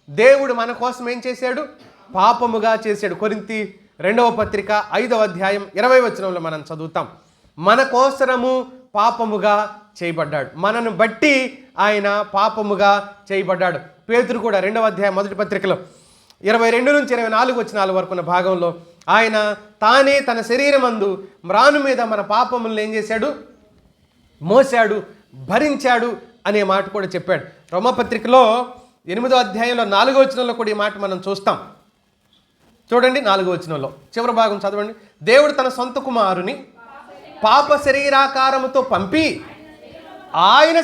దేవుడు మన కోసం ఏం చేశాడు? పాపముగా చేశాడు. కొరింథీ 2వ పత్రిక 5వ అధ్యాయం 20వ వచనంలో మనం చదువుతాం. మన కోసరము పాపముగా చేయబడ్డాడు, మనను బట్టి ఆయన పాపముగా చేయబడ్డాడు. పేతురు కూడా 2వ అధ్యాయం 1వ పత్రికలో 22-24 వచనాల వరకు ఉన్న భాగంలో ఆయన తానే తన శరీరమందు మ్రాను మీద మన పాపములను ఏం చేశాడు? మోసాడు, భరించాడు అనే మాట కూడా చెప్పాడు. రోమపత్రికలో 8వ అధ్యాయంలో 4వ వచనంలో కూడా ఈ మాట మనం చూస్తాం. చూడండి, 4వ వచనంలో చివరి భాగం చదవండి. దేవుడు తన సొంత కుమారుని పాప శరీరాకారముతో పంపి ఆయన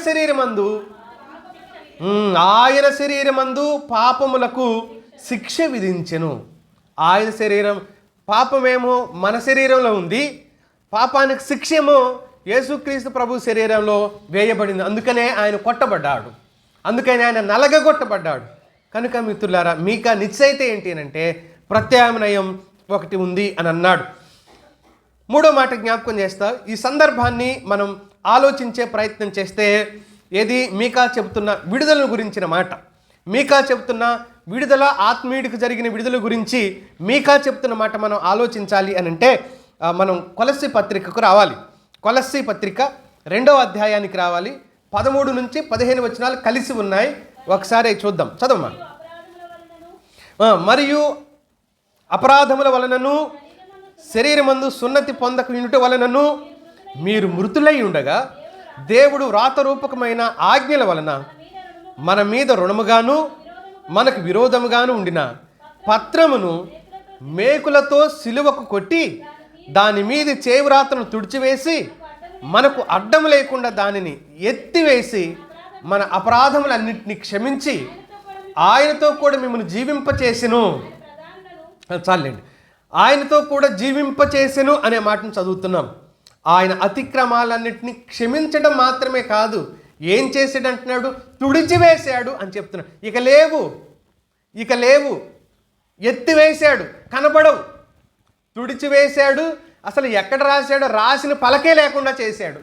శరీరమందు పాపములకు శిక్ష విధించెను. ఆయన శరీరం, పాపమేమో మన శరీరంలో ఉంది, పాపానికి శిక్షేమో యేసుక్రీస్తు ప్రభు శరీరంలో వేయబడింది. అందుకనే ఆయన కొట్టబడ్డాడు, అందుకనే ఆయన నలగగొట్టబడ్డాడు. కనుక మిత్రులారా, మీకా నిశ్చయిత ఏంటి అంటే ప్రత్యామ్నాయం ఒకటి ఉంది అని అన్నాడు. 3వ మాట జ్ఞాపకం చేస్తా. ఈ సందర్భాన్ని మనం ఆలోచించే ప్రయత్నం చేస్తే, ఏది మీకా చెబుతున్న విడుదల గురించిన మాట, మీకా చెబుతున్న విడుదల, ఆత్మీయుడికి జరిగిన విడుదల గురించి మీకా చెబుతున్న మాట మనం ఆలోచించాలి అని అంటే మనం కొలస్సీ పత్రికకు రావాలి. కొలస్సీ పత్రిక 2వ అధ్యాయానికి రావాలి. 13-15 వచనాలు కలిసి ఉన్నాయి. ఒకసారి చూద్దాం, చదవమ్మా. మరియు అపరాధముల వలనను శరీరమందు సున్నతి పొందక వలనను మీరు మృతులై ఉండగా దేవుడు వ్రాతరూపకమైన ఆజ్ఞల వలన మన మీద రుణముగాను మనకు విరోధముగాను ఉండిన పత్రమును మేకులతో సిలువకు కొట్టి దాని మీద చేవ్రాతను తుడిచివేసి మనకు అడ్డం లేకుండా దానిని ఎత్తివేసి మన అపరాధములన్నింటినీ క్షమించి ఆయనతో కూడా మిమ్మల్ని జీవింపచేసెను. చాలండి, ఆయనతో కూడా జీవింపచేసెను అనే మాటను చదువుతున్నాం. ఆయన అతిక్రమాలన్నింటినీ క్షమించడం మాత్రమే కాదు, ఏం చేసాడు అంటున్నాడు? తుడిచివేశాడు అని చెప్తున్నాడు. ఇక లేవు, ఎత్తివేశాడు, కనబడవు. తుడిచివేశాడు, అసలు ఎక్కడ రాశాడు? రాసిన పలకే లేకుండా చేశాడు.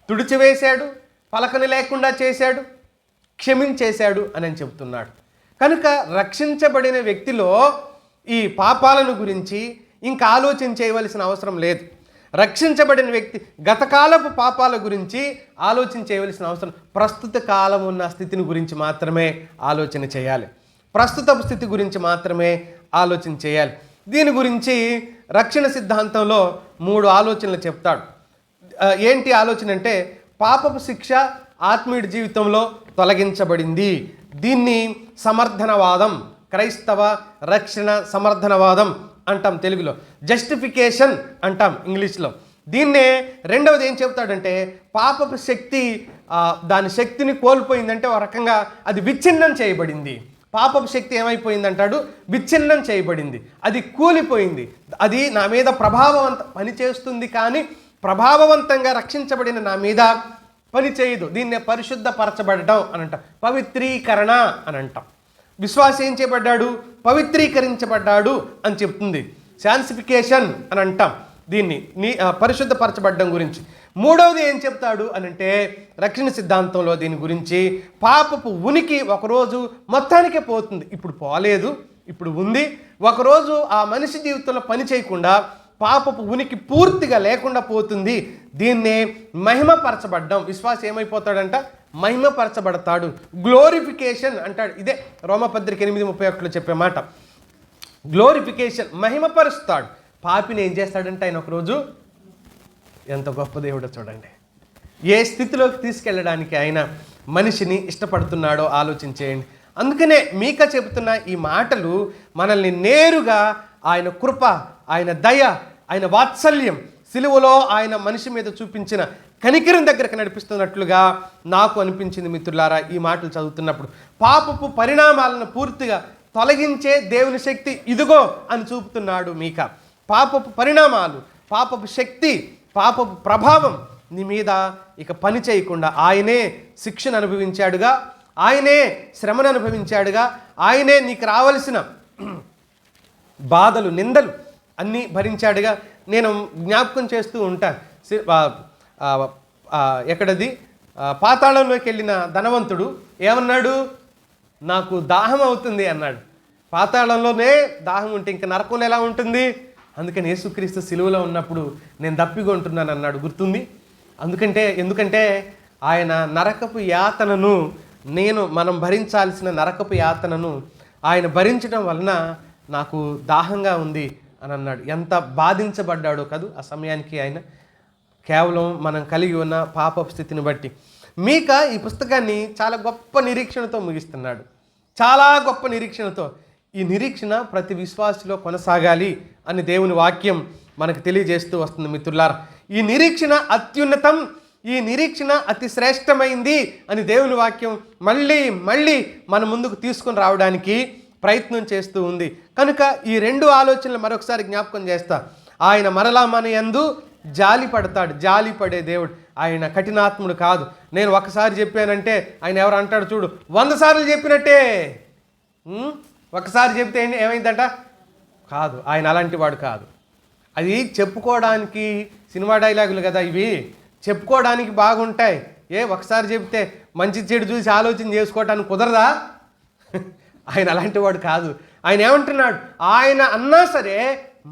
తుడిచివేశాడు, పలకను లేకుండా చేశాడు, క్షమించేశాడు అని చెప్తున్నాడు. కనుక రక్షించబడిన వ్యక్తిలో ఈ పాపాలను గురించి ఇంకా ఆలోచన చేయవలసిన అవసరం లేదు. రక్షించబడిన వ్యక్తి గతకాలపు పాపాల గురించి ఆలోచన చేయవలసిన అవసరం, ప్రస్తుత కాలం ఉన్న స్థితిని గురించి మాత్రమే ఆలోచన చేయాలి. ప్రస్తుతపు స్థితి గురించి మాత్రమే ఆలోచన చేయాలి. దీని గురించి రక్షణ సిద్ధాంతంలో 3 ఆలోచనలు చెప్తాడు. ఏంటి ఆలోచన అంటే, పాపపు శిక్ష ఆత్మీయుడి జీవితంలో తొలగించబడింది. దీన్ని సమర్థనవాదం, క్రైస్తవ రక్షణ సమర్థనవాదం అంటాం తెలుగులో, జస్టిఫికేషన్ అంటాం ఇంగ్లీష్లో. దీన్నే రెండవది ఏం చెప్తాడంటే, పాపపు శక్తి దాని శక్తిని కోల్పోయిందంటే ఒక రకంగా అది విచ్ఛిన్నం చేయబడింది. పాపపు శక్తి ఏమైపోయిందంటాడు? విచ్ఛిన్నం చేయబడింది, అది కూలిపోయింది. అది నా మీద పనిచేస్తుంది కానీ ప్రభావవంతంగా రక్షించబడిన నా మీద పని చేయదు. దీన్నే పరిశుద్ధపరచబడటం అని అంటాం, పవిత్రీకరణ అని అంటాం. విశ్వాసం ఏం చేయబడ్డాడు? పవిత్రీకరించబడ్డాడు అని చెప్తుంది. శాన్సిఫికేషన్ అని అంటాం దీన్ని, పరిశుద్ధపరచబడ్డం గురించి. మూడవది ఏం చెప్తాడు అని అంటే, రక్షణ సిద్ధాంతంలో దీని గురించి, పాపపు ఉనికి ఒకరోజు మొత్తానికే పోతుంది. ఇప్పుడు పోలేదు, ఇప్పుడు ఉంది. ఒకరోజు ఆ మనిషి జీవితంలో పని చేయకుండా పాపపు ఉనికి పూర్తిగా లేకుండా పోతుంది. దీన్నే మహిమపరచబడ్డం. విశ్వాసం ఏమైపోతాడంట? మహిమపరచబడతాడు. గ్లోరిఫికేషన్ అంటాడు. ఇదే రోమపత్రిక 8:31లో చెప్పే మాట. గ్లోరిఫికేషన్, మహిమపరుస్తాడు. పాపిని ఏం చేస్తాడంటే ఆయన ఒకరోజు, ఎంత గొప్ప దేవుడో చూడండి, ఏ స్థితిలోకి తీసుకెళ్ళడానికి ఆయన మనిషిని ఇష్టపడుతున్నాడో ఆలోచించేయండి. అందుకనే మీకా చెబుతున్న ఈ మాటలు మనల్ని నేరుగా ఆయన కృప, ఆయన దయ, ఆయన వాత్సల్యం, సిలువలో ఆయన మనిషి మీద చూపించిన కనికరం దగ్గరకు నడిపిస్తున్నట్లుగా నాకు అనిపించింది మిత్రులారా ఈ మాటలు చదువుతున్నప్పుడు. పాపపు పరిణామాలను పూర్తిగా తొలగించే దేవుని శక్తి ఇదిగో అని చూపుతున్నాడు మీకా. పాపపు పరిణామాలు, పాపపు శక్తి, పాపపు ప్రభావం నీ మీద ఇక పని చేయకుండా ఆయనే శిక్షను అనుభవించాడుగా, ఆయనే శ్రమను అనుభవించాడుగా, ఆయనే నీకు రావలసిన బాధలు, నిందలు అన్నీ భరించాడుగా. నేను జ్ఞాపకం చేస్తూ ఉంటాను, ఎక్కడది పాతాళంలోకి వెళ్ళిన ధనవంతుడు ఏమన్నాడు? నాకు దాహం అవుతుంది అన్నాడు. పాతాళంలోనే దాహం ఉంటే ఇంకా నరకంలో ఎలా ఉంటుంది? అందుకని యేసుక్రీస్తు సిలువలో ఉన్నప్పుడు నేను దప్పికొంటున్నాను అన్నాడు. గుర్తుంది? ఎందుకంటే ఆయన నరకపు యాతనను, మనం భరించాల్సిన నరకపు యాతనను ఆయన భరించడం వలన నాకు దాహంగా ఉంది అని అన్నాడు. ఎంత బాధించబడ్డాడో కదూ ఆ సమయానికి ఆయన, కేవలం మనం కలిగి ఉన్న పాపపు స్థితిని బట్టి. మీకా ఈ పుస్తకాన్ని చాలా గొప్ప నిరీక్షణతో ముగిస్తున్నాడు. చాలా గొప్ప నిరీక్షణతో. ఈ నిరీక్షణ ప్రతి విశ్వాసిలో కొనసాగాలి అని దేవుని వాక్యం మనకు తెలియజేస్తూ వస్తుంది మిత్రులారా. ఈ నిరీక్షణ అత్యున్నతం, ఈ నిరీక్షణ అతి శ్రేష్టమైంది అని దేవుని వాక్యం మళ్ళీ మన ముందుకు తీసుకొని రావడానికి ప్రయత్నం చేస్తూ ఉంది. కనుక ఈ రెండు ఆలోచనలు మరొకసారి జ్ఞాపకం చేస్తా. ఆయన మరలా మన యందు జాలి పడతాడు. జాలి పడే దేవుడు. ఆయన కఠినాత్ముడు కాదు. నేను ఒకసారి చెప్పానంటే ఆయన ఎవరు అంటాడు చూడు, 100 సార్లు చెప్పినట్టే. ఒకసారి చెప్తే ఏమైందంట? కాదు, ఆయన అలాంటి వాడు కాదు. అది చెప్పుకోవడానికి సినిమా డైలాగులు కదా ఇవి, చెప్పుకోవడానికి బాగుంటాయి. ఒకసారి చెప్తే మంచి చెడు చూసి ఆలోచన చేసుకోవటానికి కుదరదా? ఆయన అలాంటి వాడు కాదు. ఆయన ఏమంటున్నాడు? ఆయన అన్నా సరే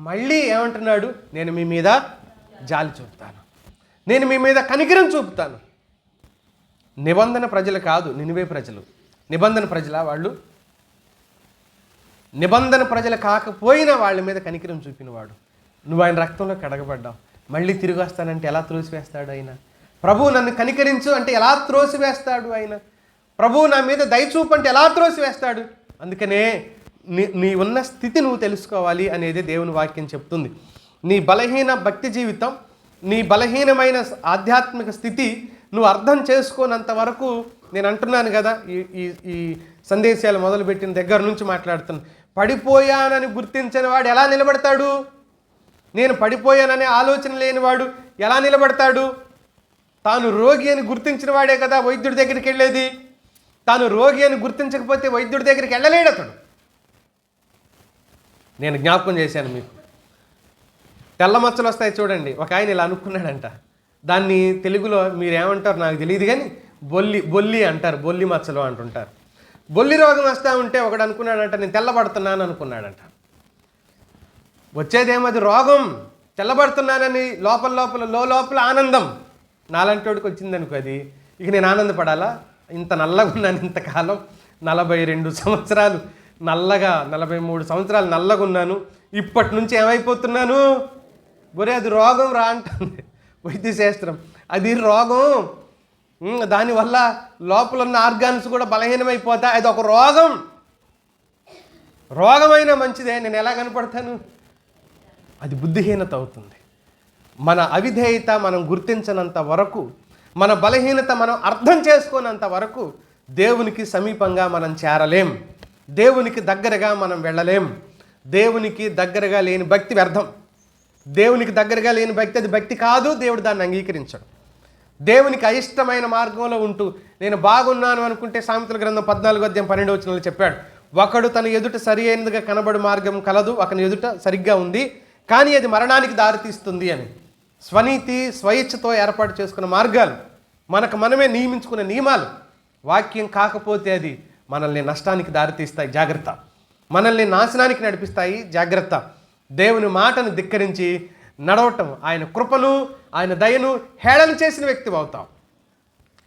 మళ్ళీ ఏమంటున్నాడు? నేను మీ మీద జాలి చూపుతాను, నేను మీ మీద కనికరం చూపుతాను. నిబంధన ప్రజలు కాదు, నినివే ప్రజలు. నిబంధన ప్రజలా వాళ్ళు? నిబంధన ప్రజలు కాకపోయినా వాళ్ళ మీద కనికరం చూపినవాడు. నువ్వు ఆయన రక్తంలో కడగబడ్డావు, మళ్ళీ తిరిగి వస్తానంటే ఎలా త్రోసివేస్తాడు ఆయన? ప్రభువు నన్ను కనికరించు అంటే ఎలా త్రోసివేస్తాడు ఆయన? ప్రభువు నా మీద దయచూపు అంటే ఎలా త్రోసివేస్తాడు? అందుకనే నీ ఉన్న స్థితి నువ్వు తెలుసుకోవాలి అనేది దేవుని వాక్యం చెప్తుంది. నీ బలహీన భక్తి జీవితం, నీ బలహీనమైన ఆధ్యాత్మిక స్థితి నువ్వు అర్థం చేసుకోనంత వరకు, నేను అంటున్నాను కదా, ఈ సందేశాలు మొదలుపెట్టిన దగ్గర నుంచి మాట్లాడుతున్నాను. పడిపోయానని గుర్తించిన వాడు ఎలా నిలబడతాడు? నేను పడిపోయాననే ఆలోచన లేనివాడు ఎలా నిలబడతాడు? తాను రోగి అని గుర్తించిన వాడే కదా వైద్యుడి దగ్గరికి వెళ్ళేది. తాను రోగి అని గుర్తించకపోతే వైద్యుడి దగ్గరికి వెళ్ళలేడు అతడు. నేను జ్ఞాపకం చేశాను మీకు, తెల్ల మచ్చలు వస్తాయి చూడండి. ఒక ఆయన ఇలా అనుకున్నాడంట. దాన్ని తెలుగులో మీరేమంటారు నాకు తెలియదు కానీ బొల్లి అంటారు, బొల్లి మచ్చలు అంటుంటారు. బొల్లి రోగం వస్తూ ఉంటే ఒకడు అనుకున్నాడంట, నేను తెల్లబడుతున్నాను అనుకున్నాడంట. వచ్చేదేమది రోగం. తెల్లబడుతున్నానని లోపల ఆనందం నాలంటోడికి వచ్చిందనుకో, అది ఇక నేను ఆనందపడాలా? ఇంత నల్లగా ఉన్నాను ఇంతకాలం, 42 సంవత్సరాలు నల్లగా, 43 సంవత్సరాలు నల్లగా ఉన్నాను, ఇప్పటి నుంచి ఏమైపోతున్నాను? బొరే అది రోగం రా అంటుంది వైద్యశాస్త్రం. అది రోగం, దానివల్ల లోపల ఉన్న ఆర్గాన్స్ కూడా బలహీనమైపోతాయి. అది ఒక రోగం. రోగమైనా మంచిదే, నేను ఎలా కనపడతాను? అది బుద్ధిహీనత అవుతుంది. మన అవిధేయత మనం గుర్తించనంత వరకు, మన బలహీనత మనం అర్థం చేసుకోనంత వరకు దేవునికి సమీపంగా మనం చేరలేం, దేవునికి దగ్గరగా మనం వెళ్ళలేం. దేవునికి దగ్గరగా లేని భక్తి వ్యర్థం. దేవునికి దగ్గరగా లేని భక్తి అది భక్తి కాదు. దేవుడు దాన్ని అంగీకరించడు. దేవునికి అయిష్టమైన మార్గంలో ఉంటూ నేను బాగున్నాను అనుకుంటే, సామెతల గ్రంథం 14:12 చెప్పాడు, ఒకడు తన ఎదుట సరి అయినదిగా కనబడు మార్గం కలదు, ఒకని ఎదుట సరిగ్గా ఉంది కానీ అది మరణానికి దారితీస్తుంది అని. స్వనీతి, స్వయిచ్ఛతో ఏర్పాటు చేసుకున్న మార్గాలు, మనకు మనమే నియమించుకున్న నియమాలు వాక్యం కాకపోతే అది మనల్ని నష్టానికి దారితీస్తాయి. జాగ్రత్త. మనల్ని నాశనానికి నడిపిస్తాయి. జాగ్రత్త. దేవుని మాటను ధిక్కరించి నడవటం, ఆయన కృపను, ఆయన దయను హేళన చేసిన వ్యక్తి అవుతావు.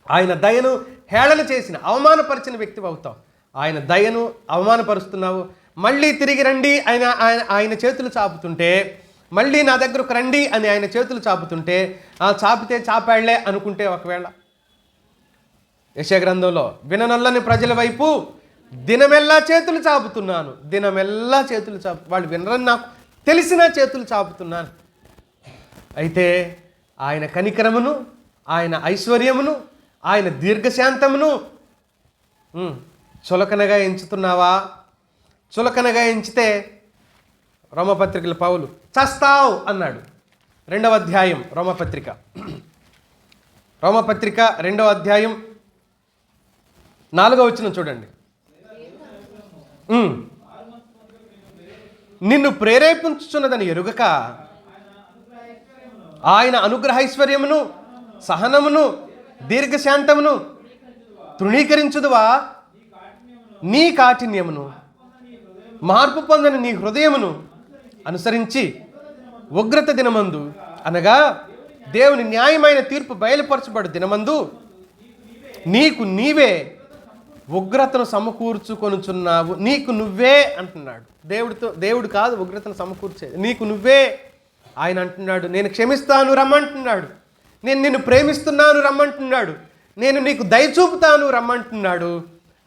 ఆయన దయను హేళన చేసిన, అవమానపరిచిన వ్యక్తి అవుతావు. ఆయన దయను అవమానపరుస్తున్నావు. మళ్ళీ తిరిగి రండి ఆయన ఆయన ఆయన చేతులు చాపుతుంటే, మళ్ళీ నా దగ్గరకు రండి అని ఆయన చేతులు చాపుతుంటే, చాపితే చాపాళ్లే అనుకుంటే, ఒకవేళ యెషయా గ్రంథంలో విననొల్లని ప్రజల వైపు దినమెల్లా చేతులు చాపుతున్నాను, దినమెల్లా చేతులు వాళ్ళు వినరని నాకు తెలిసిన చేతులు చాపుతున్నాను. అయితే ఆయన కనికరమును, ఆయన ఐశ్వర్యమును, ఆయన దీర్ఘశాంతమును చులకనగా ఎంచుతున్నావా? చులకనగా ఎంచితే రోమపత్రికల పౌలు చస్తావు అన్నాడు. 2వ అధ్యాయం రోమపత్రిక 2వ అధ్యాయం 4వ వచనం చూడండి. నిన్ను ప్రేరేపించుచున్నదని ఎరుగక ఆయన అనుగ్రహైశ్వర్యమును, సహనమును, దీర్ఘశాంతమును తృణీకరించుదువా? నీ కాఠిన్యమును, మార్పు పొందని నీ హృదయమును అనుసరించి ఉగ్రత దినమందు, అనగా దేవుని న్యాయమైన తీర్పు బయలుపరచబడు దినమందు నీకు నీవే ఉగ్రతను సమకూర్చుకొనుచున్నావు. నీకు నువ్వే అంటున్నాడు. దేవుడు కాదు ఉగ్రతను సమకూర్చేది, నీకు నువ్వే. ఆయన అంటున్నాడు, నేను క్షమిస్తాను రమ్మంటున్నాడు, నేను నిన్ను ప్రేమిస్తున్నాను రమ్మంటున్నాడు, నేను నీకు దయ చూపుతాను రమ్మంటున్నాడు.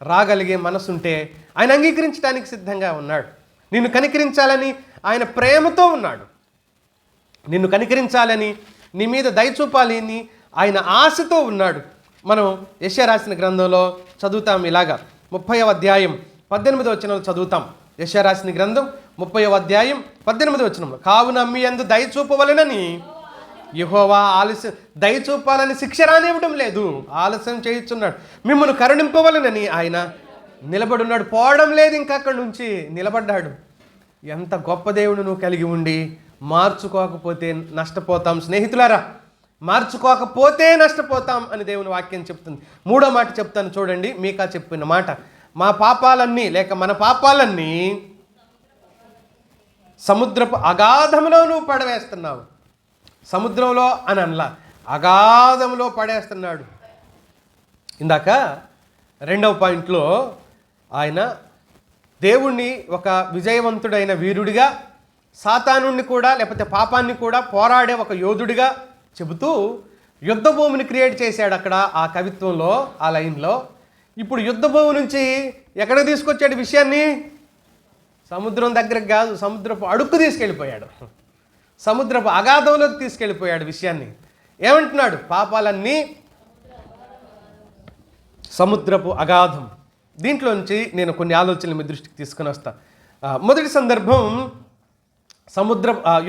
రాగలిగే మనసుంటే ఆయన అంగీకరించడానికి సిద్ధంగా ఉన్నాడు. నిన్ను కనికరించాలని ఆయన ప్రేమతో ఉన్నాడు. నిన్ను కనికరించాలని, నీ మీద దయ చూపాలని ఆయన ఆశతో ఉన్నాడు. మనం యెషయా రాసిన గ్రంథంలో చదువుతాం ఇలాగా. 30వ అధ్యాయం 18వ వచనంలో చదువుతాం. యెషయా రాసిన గ్రంథం 30వ అధ్యాయం 18వ వచనంలో, కావున మీ యందు దయ చూపవలెనని యెహోవా ఆలస్యం, దయ చూపాలని శిక్ష రానివ్వడం లేదు, ఆలస్యం చేయుచున్నాడు. మిమ్మల్ని కరుణింపవలనని ఆయన నిలబడున్నాడు. పోవడం లేదు, ఇంకా అక్కడి నుంచి నిలబడ్డాడు. ఎంత గొప్ప దేవుడు నువ్వు కలిగి ఉండి మార్చుకోకపోతే నష్టపోతాం స్నేహితులారా, మార్చుకోకపోతే నష్టపోతాం అని దేవుని వాక్యం చెప్తుంది. 3వ మాట చెప్తాను చూడండి. మీకా చెప్పిన మాట, మా పాపాలన్నీ లేక మన పాపాలన్నీ సముద్రపు అగాధంలో నువ్వు పడవేస్తున్నావు. సముద్రంలో అని అనలా, అగాధంలో పడేస్తున్నాడు. ఇందాక 2వ పాయింట్లో ఆయన దేవుణ్ణి ఒక విజయవంతుడైన వీరుడిగా, సాతానుణ్ణి కూడా లేకపోతే పాపాన్ని కూడా పోరాడే ఒక యోధుడిగా చెబుతూ యుద్ధ భూమిని క్రియేట్ చేశాడు అక్కడ ఆ కవిత్వంలో, ఆ లైన్లో. ఇప్పుడు యుద్ధ భూమి నుంచి ఎక్కడికి తీసుకొచ్చాడు విషయాన్ని? సముద్రం దగ్గరకు కాదు, సముద్రపు అడుక్కు తీసుకెళ్ళిపోయాడు, సముద్రపు అగాధంలోకి తీసుకెళ్ళిపోయాడు విషయాన్ని. ఏమంటున్నాడు? పాపాలన్నీ సముద్రపు అగాధం. దీంట్లో నుంచి నేను కొన్ని ఆలోచనలు మీ దృష్టికి తీసుకుని వస్తా. మొదటి సందర్భం,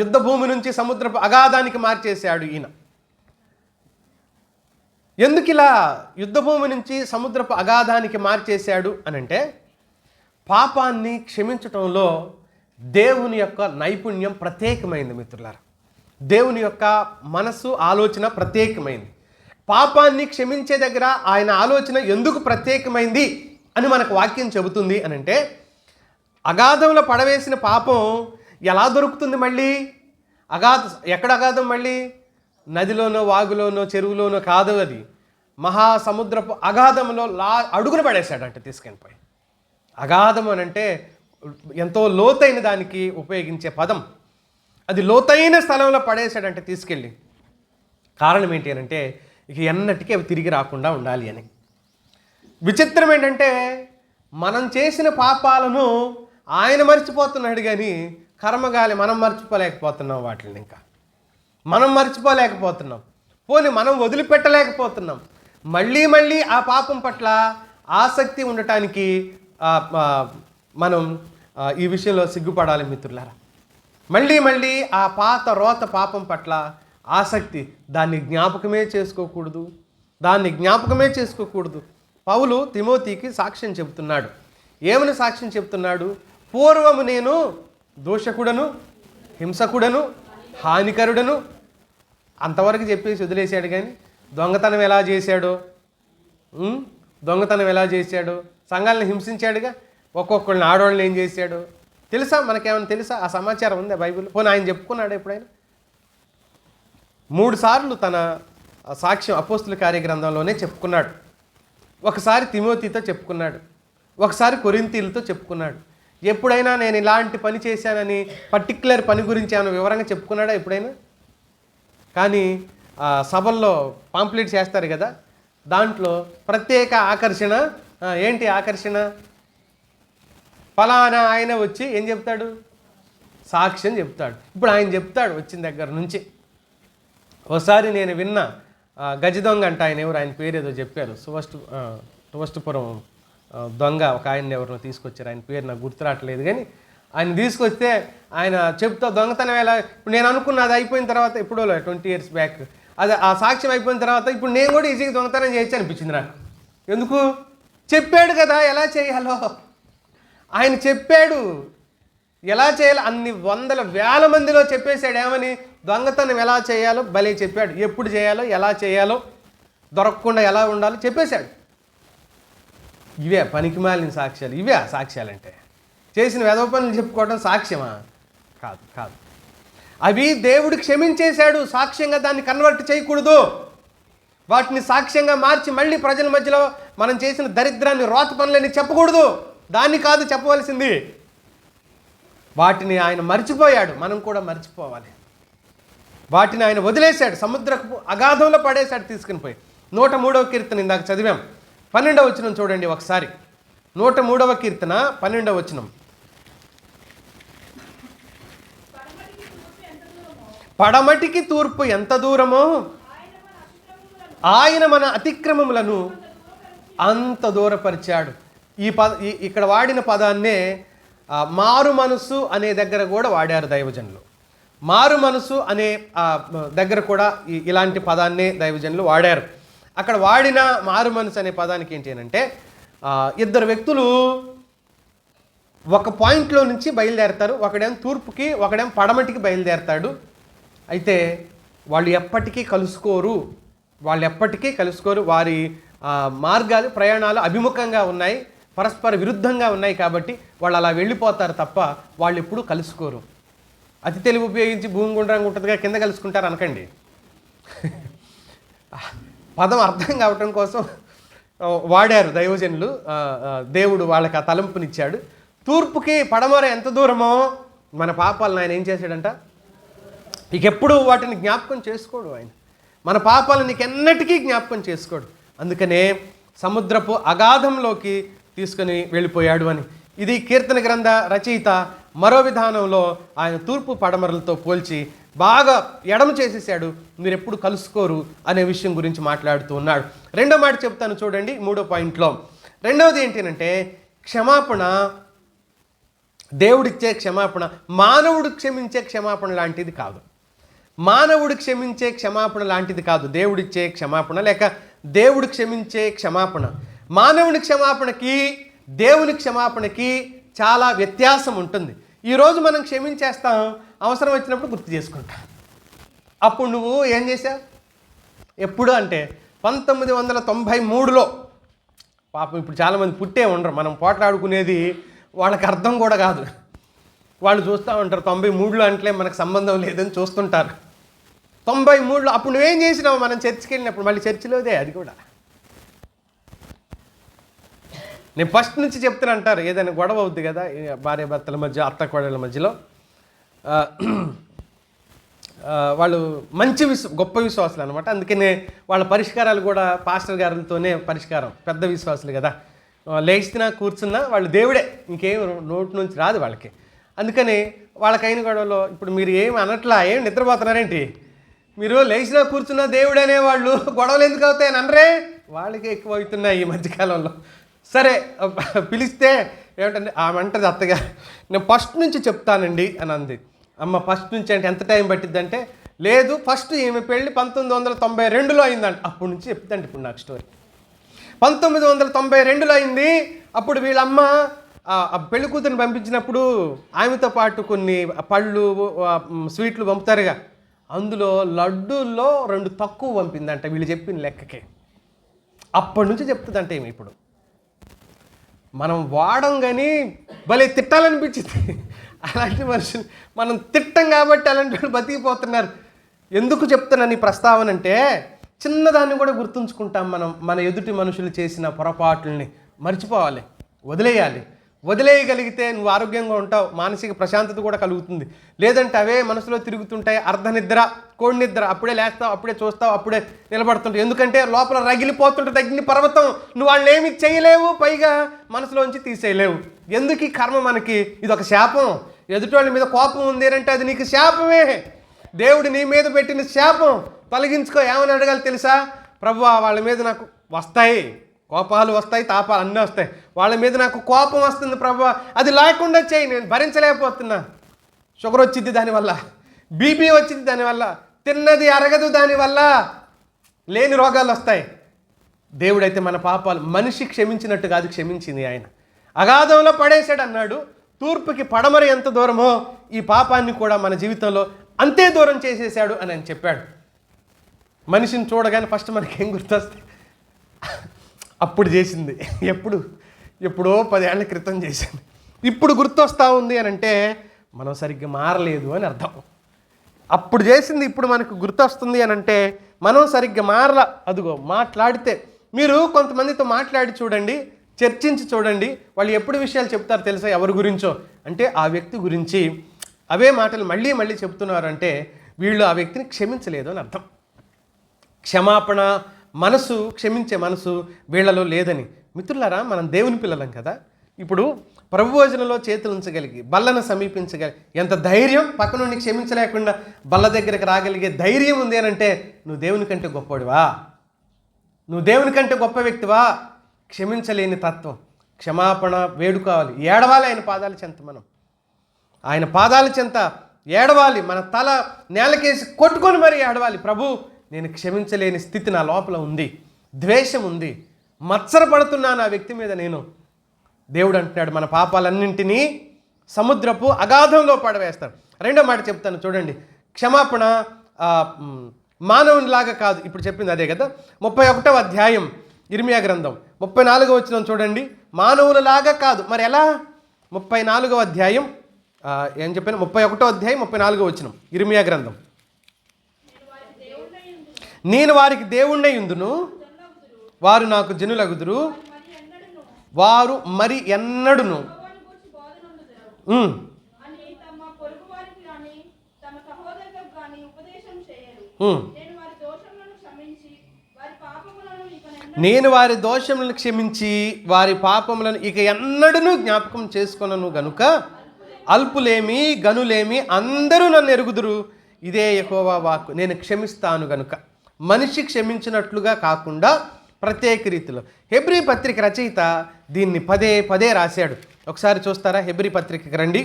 యుద్ధ భూమి నుంచి సముద్రపు అగాధానికి మార్చేశాడు ఈయన. ఎందుకు ఇలా యుద్ధ భూమి నుంచి సముద్రపు అగాధానికి మార్చేశాడు అనంటే, పాపాన్ని క్షమించటంలో దేవుని యొక్క నైపుణ్యం ప్రత్యేకమైంది మిత్రులారా. దేవుని యొక్క మనసు, ఆలోచన ప్రత్యేకమైంది. పాపాన్ని క్షమించే దగ్గర ఆయన ఆలోచన ఎందుకు ప్రత్యేకమైంది అని మనకు వాక్యం చెబుతుంది అనంటే, అగాధంలో పడవేసిన పాపం ఎలా దొరుకుతుంది మళ్ళీ? ఎక్కడ అగాధం? మళ్ళీ నదిలోనో, వాగులోనో, చెరువులోనో కాదు, అది మహాసముద్రపు అగాధంలో అడుగున పడేశాడంటే తీసుకెళ్ళిపోయి. అగాధం అని అంటే ఎంతో లోతైన దానికి ఉపయోగించే పదం. అది లోతైన స్థలంలో పడేశాడంటే తీసుకెళ్ళి. కారణం ఏంటి అని అంటే, ఇక ఎన్నటికీ అవి తిరిగి రాకుండా ఉండాలి అని. విచిత్రం ఏంటంటే, మనం చేసిన పాపాలను ఆయన మర్చిపోతున్నాడు, కానీ కర్మగాలి మనం మర్చిపోలేకపోతున్నాం. వాటిని ఇంకా మనం మర్చిపోలేకపోతున్నాం. పోనీ మనం వదిలిపెట్టలేకపోతున్నాం. మళ్ళీ మళ్ళీ ఆ పాపం పట్ల ఆసక్తి ఉండటానికి మనం ఈ విషయంలో సిగ్గుపడాలి మిత్రులారా. మళ్ళీ మళ్ళీ ఆ పాత రోత పాపం పట్ల ఆసక్తి, దాన్ని జ్ఞాపకమే చేసుకోకూడదు. పౌలు తిమోతికి సాక్ష్యం చెబుతున్నాడు. ఏమని సాక్ష్యం చెబుతున్నాడు? పూర్వము నేను దోషకుడను, హింసకుడను, హానికరుడను అంతవరకు చెప్పేసి వదిలేశాడు. కానీ దొంగతనం ఎలా చేశాడో, సంఘాలను హింసించాడుగా, ఒక్కొక్కళ్ళని ఆడవాళ్ళని ఏం చేశాడో తెలుసా? మనకేమైనా తెలుసా? ఆ సమాచారం ఉందా బైబిల్? పోనీ ఆయన చెప్పుకున్నాడు ఎప్పుడైనా? 3 సార్లు తన సాక్ష్యం అపోస్తుల కార్యగ్రంథంలోనే చెప్పుకున్నాడు. ఒకసారి తిమోతితో చెప్పుకున్నాడు, ఒకసారి కొరింథీయులతో చెప్పుకున్నాడు. ఎప్పుడైనా నేను ఇలాంటి పని చేశానని పర్టిక్యులర్ పని గురించి ఏమైనా వివరంగా చెప్పుకున్నాడా ఎప్పుడైనా? కానీ సభల్లో పాంప్లెట్ చేస్తారు కదా, దాంట్లో ప్రత్యేక ఆకర్షణ ఏంటి ఆకర్షణ? ఫలానా ఆయన వచ్చి ఏం చెప్తాడు? సాక్ష్యం చెప్తాడు. ఇప్పుడు ఆయన చెప్తాడు వచ్చిన దగ్గర నుంచి. ఒకసారి నేను విన్న గజ దొంగ అంట ఆయన, ఎవరు ఆయన పేరు ఏదో చెప్పారు, సువస్తుపురం దొంగ ఒక ఆయన ఎవరినో తీసుకొచ్చారు, ఆయన పేరు నాకు గుర్తురావట్లేదు. కానీ ఆయన తీసుకొస్తే ఆయన చెప్తా దొంగతనం ఎలా, ఇప్పుడు నేను అనుకున్నా అది అయిపోయిన తర్వాత, ఎప్పుడో 20 years బ్యాక్, అది ఆ సాక్ష్యం అయిపోయిన తర్వాత ఇప్పుడు నేను కూడా ఈజీగా దొంగతనం చేయొచ్చు అనిపించింది నాకు. ఎందుకు? చెప్పాడు కదా ఎలా చేయాలో. ఆయన చెప్పాడు ఎలా చేయాలో, అన్ని వందల వేల మందిలో చెప్పేశాడు. ఏమని? దొంగతనం ఎలా చేయాలో భలే చెప్పాడు. ఎప్పుడు చేయాలో, ఎలా చేయాలో, దొరకకుండా ఎలా ఉండాలో చెప్పేశాడు. ఇవే పనికి మాలిన సాక్ష్యాలు? ఇవే సాక్ష్యాలంటే? చేసిన వెధవ పనులు చెప్పుకోవడం సాక్ష్యమా? కాదు, కాదు. అవి దేవుడు క్షమించేశాడు, సాక్ష్యంగా దాన్ని కన్వర్ట్ చేయకూడదు. వాటిని సాక్ష్యంగా మార్చి మళ్ళీ ప్రజల మధ్యలో మనం చేసిన దరిద్రాన్ని, రోత పనులని చెప్పకూడదు. దాన్ని కాదు చెప్పవలసింది. వాటిని ఆయన మర్చిపోయాడు, మనం కూడా మర్చిపోవాలి. వాటిని ఆయన వదిలేశాడు, సముద్రపు అగాధంలో పడేశాడు తీసుకుని పోయి. 103వ కీర్తన ఇందాక చదివాం, 12వ వచనం చూడండి ఒకసారి. 103వ కీర్తన 12వ వచనం. పడమటికి తూర్పు ఎంత దూరమో ఆయన మన అతిక్రమములను అంత దూరపరిచాడు. ఇక్కడ వాడిన పదాన్నే మారు మనసు అనే దగ్గర కూడా వాడారు దైవజనులు. మారు మనసు అనే దగ్గర కూడా ఇలాంటి పదాన్నే దైవజనులు వాడారు. అక్కడ వాడిన మారు మనసు అనే పదానికి ఏంటి అంటే, ఇద్దరు వ్యక్తులు ఒక పాయింట్లో నుంచి బయలుదేరతారు. ఒకడేం తూర్పుకి, ఒకడేం పడమటికి బయలుదేరతాడు. అయితే వాళ్ళు ఎప్పటికీ కలుసుకోరు. వారి మార్గాలు, ప్రయాణాలు అభిముఖంగా ఉన్నాయి, పరస్పర విరుద్ధంగా ఉన్నాయి. కాబట్టి వాళ్ళు అలా వెళ్ళిపోతారు తప్ప వాళ్ళు ఎప్పుడూ కలుసుకోరు. అతి తెలివి ఉపయోగించి భూమి గుండ్రంగా ఉంటుందిగా కింద కలుసుకుంటారు అనకండి. పదం అర్థం కావటం కోసం వాడారు దైవజనులు. దేవుడు వాళ్ళకి ఆ తలంపునిచ్చాడు. తూర్పుకి పడమర ఎంత దూరమో మన పాపాలను ఆయన ఏం చేశాడంట, నీకెప్పుడు వాటిని జ్ఞాపకం చేసుకోడు. ఆయన మన పాపాలను నీకెన్నటికీ జ్ఞాపకం చేసుకోడు. అందుకనే సముద్రపు అగాధంలోకి తీసుకొని వెళ్ళిపోయాడు అని. ఇది కీర్తన గ్రంథ రచయిత మరో విధానంలో ఆయన తూర్పు పడమరలతో పోల్చి బాగా ఎడమ చేసేసాడు, మీరు ఎప్పుడు కలుసుకోరు అనే విషయం గురించి మాట్లాడుతూ ఉన్నాడు. రెండో మాట చెప్తాను చూడండి, 3వ పాయింట్లో. రెండవది ఏంటంటే క్షమాపణ. దేవుడిచ్చే క్షమాపణ మానవుడు క్షమించే క్షమాపణ లాంటిది కాదు. మానవుడు క్షమించే క్షమాపణ లాంటిది కాదు దేవుడిచ్చే క్షమాపణ, లేక దేవుడు క్షమించే క్షమాపణ. మానవుని క్షమాపణకి, దేవుని క్షమాపణకి చాలా వ్యత్యాసం ఉంటుంది. ఈరోజు మనం క్షమించేస్తాం, అవసరం వచ్చినప్పుడు గుర్తు చేసుకుంటాం. అప్పుడు నువ్వు ఏం చేశావు? ఎప్పుడు అంటే 1993లో. పాపం ఇప్పుడు చాలామంది పుట్టే ఉండరు. మనం పోట్లాడుకునేది వాళ్ళకి అర్థం కూడా కాదు. వాళ్ళు చూస్తూ ఉంటారు 93లో అంటే మనకు సంబంధం లేదని చూస్తుంటారు. 93లో అప్పుడు నువ్వేం చేసినావు? మనం చర్చికి వెళ్ళినప్పుడు, మళ్ళీ చర్చిలోదే అది కూడా. నేను ఫస్ట్ నుంచి చెప్తున్నా అంటారు, ఏదైనా గొడవ అవుద్ది కదా భార్య భర్తల మధ్య, అత్త కోడళ్ళ మధ్యలో, వాళ్ళు మంచి గొప్ప విశ్వాసులు అనమాట. అందుకనే వాళ్ళ పరిష్కారాలు కూడా పాస్టర్ గారులతోనే పరిష్కారం. పెద్ద విశ్వాసులు కదా, లేచినా కూర్చున్నా వాళ్ళు దేవుడే, ఇంకేం నోటి నుంచి రాదు వాళ్ళకి. అందుకని వాళ్ళకైన గొడవలో ఇప్పుడు మీరు ఏం అనట్లా, ఏం నిద్రపోతున్నారేంటి, మీరు లేచినా కూర్చున్నా దేవుడు అనేవాళ్ళు గొడవలు ఎందుకు అవుతాయని అనరే? వాళ్ళకి ఎక్కువ అవుతున్నాయి ఈ మధ్యకాలంలో. సరే పిలిస్తే ఏమిటంటే ఆమె అంటది అత్తగా, నేను ఫస్ట్ నుంచి చెప్తానండి అని అంది. అమ్మ ఫస్ట్ నుంచి అంటే ఎంత టైం పట్టిద్ది అంటే, లేదు ఫస్ట్ ఈమె పెళ్ళి 1992లో అయిందంట. అప్పటి నుంచి చెప్తాండి ఇప్పుడు నాకు స్టోరీ. 1992లో అయింది. అప్పుడు వీళ్ళమ్మ పెళ్లి కూతురిని పంపించినప్పుడు ఆమెతో పాటు కొన్ని పళ్ళు, స్వీట్లు పంపుతారుగా, అందులో లడ్డూల్లో 2 తక్కువ పంపిందంట వీళ్ళు చెప్పిన లెక్కకే. అప్పటి నుంచి చెప్తుందంటే ఏమి ఇప్పుడు మనం వాడం కానీ భలే తిట్టాలనిపించింది. అలాంటి మనుషులు మనం తిట్టం కాబట్టి అలాంటి వాళ్ళు బతికిపోతున్నారు. ఎందుకు చెప్తున్నాను ఈ ప్రస్తావన అంటే, చిన్నదాన్ని కూడా గుర్తుంచుకుంటాం మనం. మన ఎదుటి మనుషులు చేసిన పొరపాట్లని మర్చిపోవాలి, వదిలేయాలి. వదిలేయగలిగితే నువ్వు ఆరోగ్యంగా ఉంటావు, మానసిక ప్రశాంతత కూడా కలుగుతుంది. లేదంటే అవే మనసులో తిరుగుతుంటాయి, అర్ధనిద్ర, కోడి నిద్ర. అప్పుడే లేస్తావు, అప్పుడే చూస్తావు, అప్పుడే నిలబడుతుంటావు. ఎందుకంటే లోపల రగిలిపోతుంటుంది అగ్ని పర్వతం. నువ్వు వాళ్ళని ఏమి చేయలేవు, పైగా మనసులోంచి తీసేయలేవు. ఎందుకు ఈ కర్మ మనకి? ఇది ఒక శాపం. ఎదుటి వాళ్ళ మీద కోపం ఉంది అంటే అది నీకు శాపమే. దేవుడు నీ మీద పెట్టిన శాపం తొలగించుకో. ఏమని అడగాలి తెలుసా? ప్రభువా, వాళ్ళ మీద నాకు వస్తాయి కోపాలు, వస్తాయి తాపాలు, అన్నీ వస్తాయి. వాళ్ళ మీద నాకు కోపం వస్తుంది ప్రభువా, అది లేకుండా చేయి, నేను భరించలేకపోతున్నా. షుగర్ వచ్చింది దానివల్ల, బీపీ వచ్చింది దానివల్ల, తిన్నది అరగదు దానివల్ల, లేని రోగాలు వస్తాయి. దేవుడైతే మన పాపాలు మనిషి క్షమించినట్టు కాదు క్షమించింది ఆయన. అగాధంలో పడేశాడు అన్నాడు. తూర్పుకి పడమర ఎంత దూరమో ఈ పాపాన్ని కూడా మన జీవితంలో అంతే దూరం చేసేసాడు అని ఆయన చెప్పాడు. మనిషిని చూడగానే ఫస్ట్ మనకేం గుర్తొస్తుంది? అప్పుడు చేసింది. ఎప్పుడో 10 ఏళ్ల క్రితం చేసింది ఇప్పుడు గుర్తొస్తూ ఉంది అని అంటే మనం సరిగ్గా మారలేదు అని అర్థం. అప్పుడు చేసింది ఇప్పుడు మనకు గుర్తొస్తుంది అని అంటే మనం సరిగ్గా మారలా. అదిగో మాట్లాడితే, మీరు కొంతమందితో మాట్లాడి చూడండి, చర్చించి చూడండి, వాళ్ళు ఎప్పుడు విషయాలు చెప్తారు తెలుసా? ఎవరి గురించో అంటే ఆ వ్యక్తి గురించి అవే మాటలు మళ్ళీ మళ్ళీ చెప్తున్నారంటే వీళ్ళు ఆ వ్యక్తిని క్షమించలేదు అని అర్థం. క్షమాపణ మనసు, క్షమించే మనసు వీళ్ళలో లేదని. మిత్రులారా, మనం దేవుని పిల్లలం కదా. ఇప్పుడు ప్రభుభోజనంలో చేతులు ఉంచగలిగి, బల్లను సమీపించగలిగి, ఎంత ధైర్యం! పక్క నుండి క్షమించలేకుండా బల్ల దగ్గరికి రాగలిగే ధైర్యం ఉంది అని అంటే నువ్వు దేవుని కంటే గొప్పవాడివా? నువ్వు దేవుని కంటే గొప్ప వ్యక్తివా? క్షమించలేని తత్వం. క్షమాపణ వేడుకోవాలి, ఏడవాలి ఆయన పాదాల చెంత. మనం ఆయన పాదాల చెంత ఏడవాలి, మన తల నేలకేసి కొట్టుకొని మరీ ఏడవాలి. ప్రభు, నేను క్షమించలేని స్థితి నా లోపల ఉంది, ద్వేషం ఉంది, మత్సరపడుతున్నాను ఆ వ్యక్తి మీద నేను. దేవుడు అంటున్నాడు మన పాపాలన్నింటినీ సముద్రపు అగాధంలో పడవేస్తాడు. రెండో మాట చెప్తాను చూడండి. క్షమాపణ మానవునిలాగా కాదు. ఇప్పుడు చెప్పింది అదే కదా. 31వ అధ్యాయం ఇర్మియా గ్రంథం 34వ వచనం చూడండి. మానవులలాగా కాదు, మరి ఎలా? 34వ అధ్యాయం ఏం చెప్పాను? 31వ అధ్యాయం 34వ వచనం ఇర్మియా గ్రంథం. నేను వారికి దేవుణ్ణై యుందును, వారు నాకు జనులగుదురు, వారు మరి ఎన్నడును నేను వారి దోషములను క్షమించి వారి పాపములను ఇక ఎన్నడూను జ్ఞాపకం చేసుకొనను గనుక అల్పులేమి గనులేమి అందరూ నన్ను ఎరుగుదురు. ఇదే యెహోవా వాక్కు. నేను క్షమిస్తాను గనుక. మనిషి క్షమించినట్లుగా కాకుండా ప్రత్యేక రీతిలో. హెబ్రీ పత్రిక రచయిత దీన్ని పదే పదే రాశాడు. ఒకసారి చూస్తారా? హెబ్రీ పత్రికకి రండి.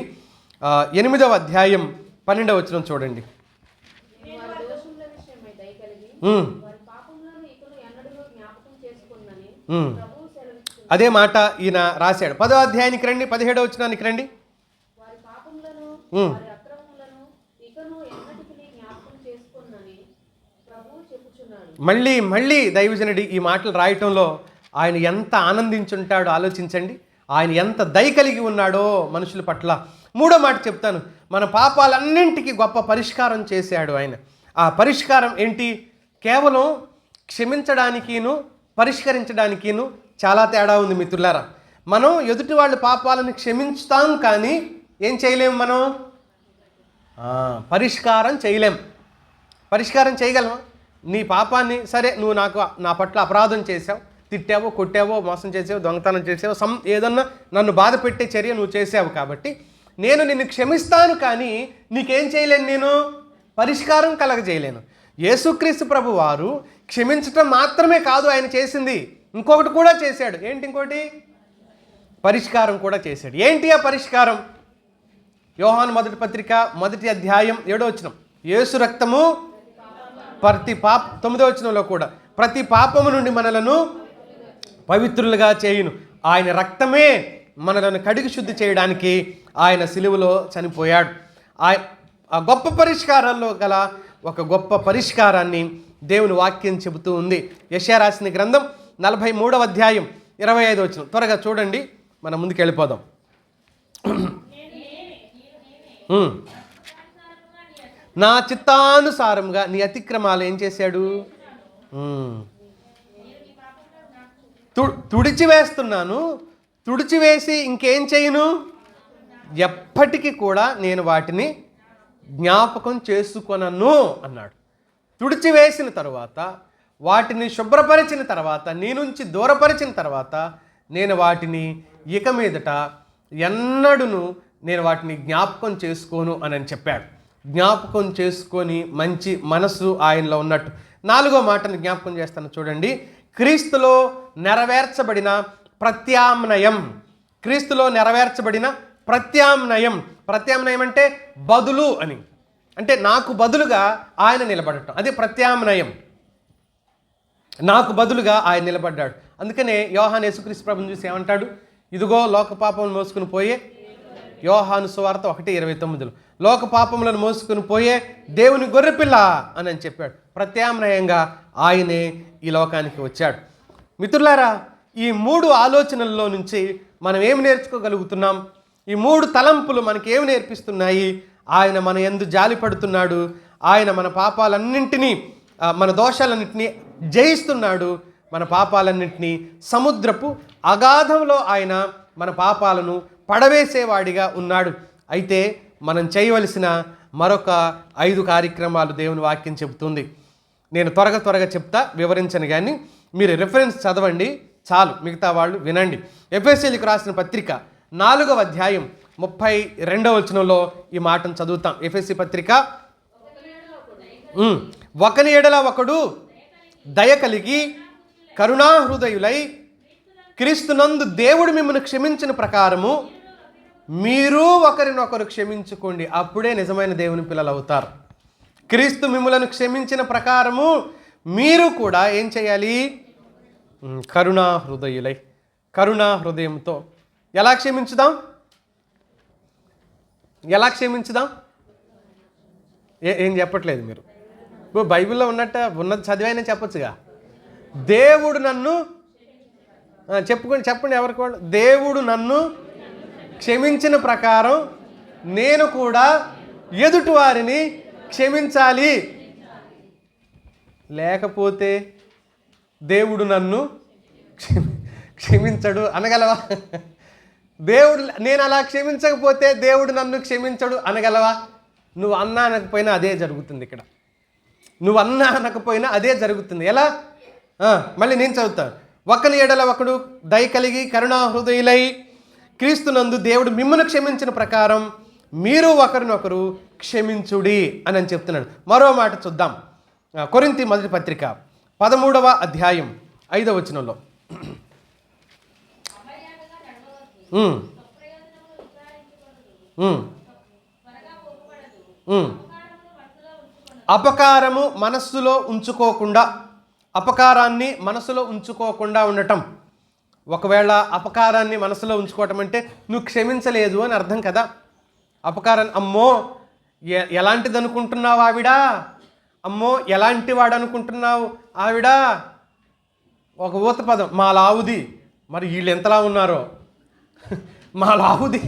8వ అధ్యాయం 12వ వచనం చూడండి. అదే మాట ఈయన రాశాడు. 10వ అధ్యాయానికి రండి, 17వ వచనానికి రండి. మళ్ళీ మళ్ళీ దైవజనుడి ఈ మాటలు రాయటంలో ఆయన ఎంత ఆనందించుంటాడో ఆలోచించండి. ఆయన ఎంత దయ కలిగి ఉన్నాడో మనుషుల పట్ల. 3వ మాట చెప్తాను. మన పాపాలన్నింటికీ గొప్ప పరిష్కారం చేశాడు ఆయన. ఆ పరిష్కారం ఏంటి? కేవలం క్షమించడానికిను పరిష్కరించడానికిను చాలా తేడా ఉంది మిత్రులారా. మనం ఎదుటి వాళ్ళ పాపాలను క్షమించుతాం, కానీ ఏం చేయలేము? మనం పరిష్కారం చేయలేం. పరిష్కారం చేయగలమా? నీ పాపాన్ని, సరే నువ్వు నా పట్ల అపరాధం చేసావు, తిట్టావో, కొట్టావో, మోసం చేసావు, దొంగతనం చేసావు, ఏదన్నా నన్ను బాధ పెట్టే చర్య నువ్వు చేసావు కాబట్టి నేను నిన్ను క్షమిస్తాను, కానీ నీకేం చేయలేను, నేను పరిష్కారం కలగజేయలేను. యేసుక్రీస్తు ప్రభు వారు క్షమించటం మాత్రమే కాదు ఆయన చేసింది, ఇంకొకటి కూడా చేశాడు. ఏంటి ఇంకోటి? పరిష్కారం కూడా చేశాడు. ఏంటి ఆ పరిష్కారం? యోహాను మొదటి పత్రిక 1వ అధ్యాయం 7వ వచనం. యేసు రక్తము ప్రతి 9వ వచనంలో కూడా ప్రతి పాపము నుండి మనలను పవిత్రులుగా చేయును. ఆయన రక్తమే మనలను కడిగి శుద్ధి చేయడానికి ఆయన సిలువలో చనిపోయాడు. ఆ గొప్ప పరిష్కారాల్లో గల ఒక గొప్ప పరిష్కారాన్ని దేవుని వాక్యం చెబుతూ ఉంది. యెషయా రాసిన గ్రంథం 43వ అధ్యాయం 25వ వచనం. త్వరగా చూడండి, మనం ముందుకు వెళ్ళిపోదాం. నా చిత్తానుసారంగా నీ అతిక్రమాలు ఏం చేశాడు? తుడిచివేస్తున్నాను. తుడిచివేసి ఇంకేం చేయను? ఎప్పటికీ కూడా నేను వాటిని జ్ఞాపకం చేసుకొనను అన్నాడు. తుడిచివేసిన తర్వాత, వాటిని శుభ్రపరిచిన తర్వాత, నీ నుంచి దూరపరిచిన తర్వాత నేను వాటిని ఇక మీదట ఎన్నడూను నేను వాటిని జ్ఞాపకం చేసుకోను అని చెప్పాడు. జ్ఞాపకం చేసుకొని మంచి మనసు ఆయనలో ఉన్నట్టు. 4వ మాటను జ్ఞాపకం చేస్తాను చూడండి. క్రీస్తులో నెరవేర్చబడిన ప్రత్యామ్నాయం. క్రీస్తులో నెరవేర్చబడిన ప్రత్యామ్నాయం. ప్రత్యామ్నాయం అంటే బదులు అని, అంటే నాకు బదులుగా ఆయన నిలబడటం, అది ప్రత్యామ్నాయం. నాకు బదులుగా ఆయన నిలబడ్డాడు. అందుకనే యోహాను యేసుక్రీస్తు ప్రభుని చూసి ఏమంటాడు? ఇదిగో లోక పాపములను మోసుకుని పోయే, యోహాను సువార్త 1:29, లోక పాపములను మోసుకుని పోయే దేవుని గొర్రెపిల్ల అని చెప్పాడు. ప్రత్యామ్నాయంగా ఆయనే ఈ లోకానికి వచ్చాడు. మిత్రులారా, ఈ 3 ఆలోచనల్లో నుంచి మనం ఏమి నేర్చుకోగలుగుతున్నాం? ఈ 3 తలంపులు మనకి ఏమి నేర్పిస్తున్నాయి? ఆయన మన యందు జాలి పడుతున్నాడు. ఆయన మన పాపాలన్నింటినీ, మన దోషాలన్నింటినీ జయిస్తున్నాడు. మన పాపాలన్నింటినీ సముద్రపు అగాధంలో ఆయన మన పాపాలను పడవేసేవాడిగా ఉన్నాడు. అయితే మనం చేయవలసిన మరొక 5 కార్యక్రమాలు దేవుని వాక్యం చెబుతుంది. నేను త్వరగా చెప్తా, వివరించను, కానీ మీరు రిఫరెన్స్ చదవండి చాలు, మిగతా వాళ్ళు వినండి. ఎఫెసీయులకు రాసిన పత్రిక 4వ అధ్యాయం 32వ వచనంలో ఈ మాటను చదువుతాం. ఎఫెసీ పత్రిక, ఒకని ఎడల ఒకడు దయ కలిగి కరుణాహృదయులై క్రీస్తునందు దేవుడు మిమ్మల్ని క్షమించిన ప్రకారము మీరు ఒకరినొకరు క్షమించుకోండి, అప్పుడే నిజమైన దేవుని పిల్లలు అవుతారు. క్రీస్తు మిమ్మలను క్షమించిన ప్రకారము మీరు కూడా ఏం చేయాలి? కరుణా హృదయులై, కరుణా హృదయంతో. ఎలా క్షమించుదాం? ఏం చెప్పట్లేదు మీరు? బైబిల్లో ఉన్నది చదివైనా చెప్పొచ్చుగా. దేవుడు నన్ను చెప్పండి ఎవరికి వాళ్ళు. దేవుడు నన్ను క్షమించిన ప్రకారం నేను కూడా ఎదుటి వారిని క్షమించాలి. లేకపోతే దేవుడు నన్ను క్షమించడు అనగలవా? నేను అలా క్షమించకపోతే దేవుడు నన్ను క్షమించడు అనగలవా? నువ్వు అన్నా అనకపోయినా అదే జరుగుతుంది. ఇక్కడ నువ్వు అన్నా అనకపోయినా అదే జరుగుతుంది. ఎలా? మళ్ళీ నేను చదువుతాను. ఒకని ఎడల ఒకడు దయ కలిగి కరుణా హృదయులై క్రీస్తునందు దేవుడు మిమ్మల్ని క్షమించిన ప్రకారం మీరు ఒకరినొకరు క్షమించుడి అని చెప్తున్నాడు. మరో మాట చూద్దాం. కొరింథీ మొదటి పత్రిక 13వ అధ్యాయం 5వ వచనంలో, అపకారము మనస్సులో ఉంచుకోకుండా, అపకారాన్ని మనసులో ఉంచుకోకుండా ఉండటం. ఒకవేళ అపకారాన్ని మనసులో ఉంచుకోవటం అంటే నువ్వు క్షమించలేదు అని అర్థం కదా. అపకారాన్ని, అమ్మో ఎలాంటిది అనుకుంటున్నావు ఆవిడా, అమ్మో ఎలాంటి వాడు అనుకుంటున్నావు ఆవిడా, ఒక ఊత పదం, మా లావుది. మరి వీళ్ళు ఎంతలా ఉన్నారో, మా లావుది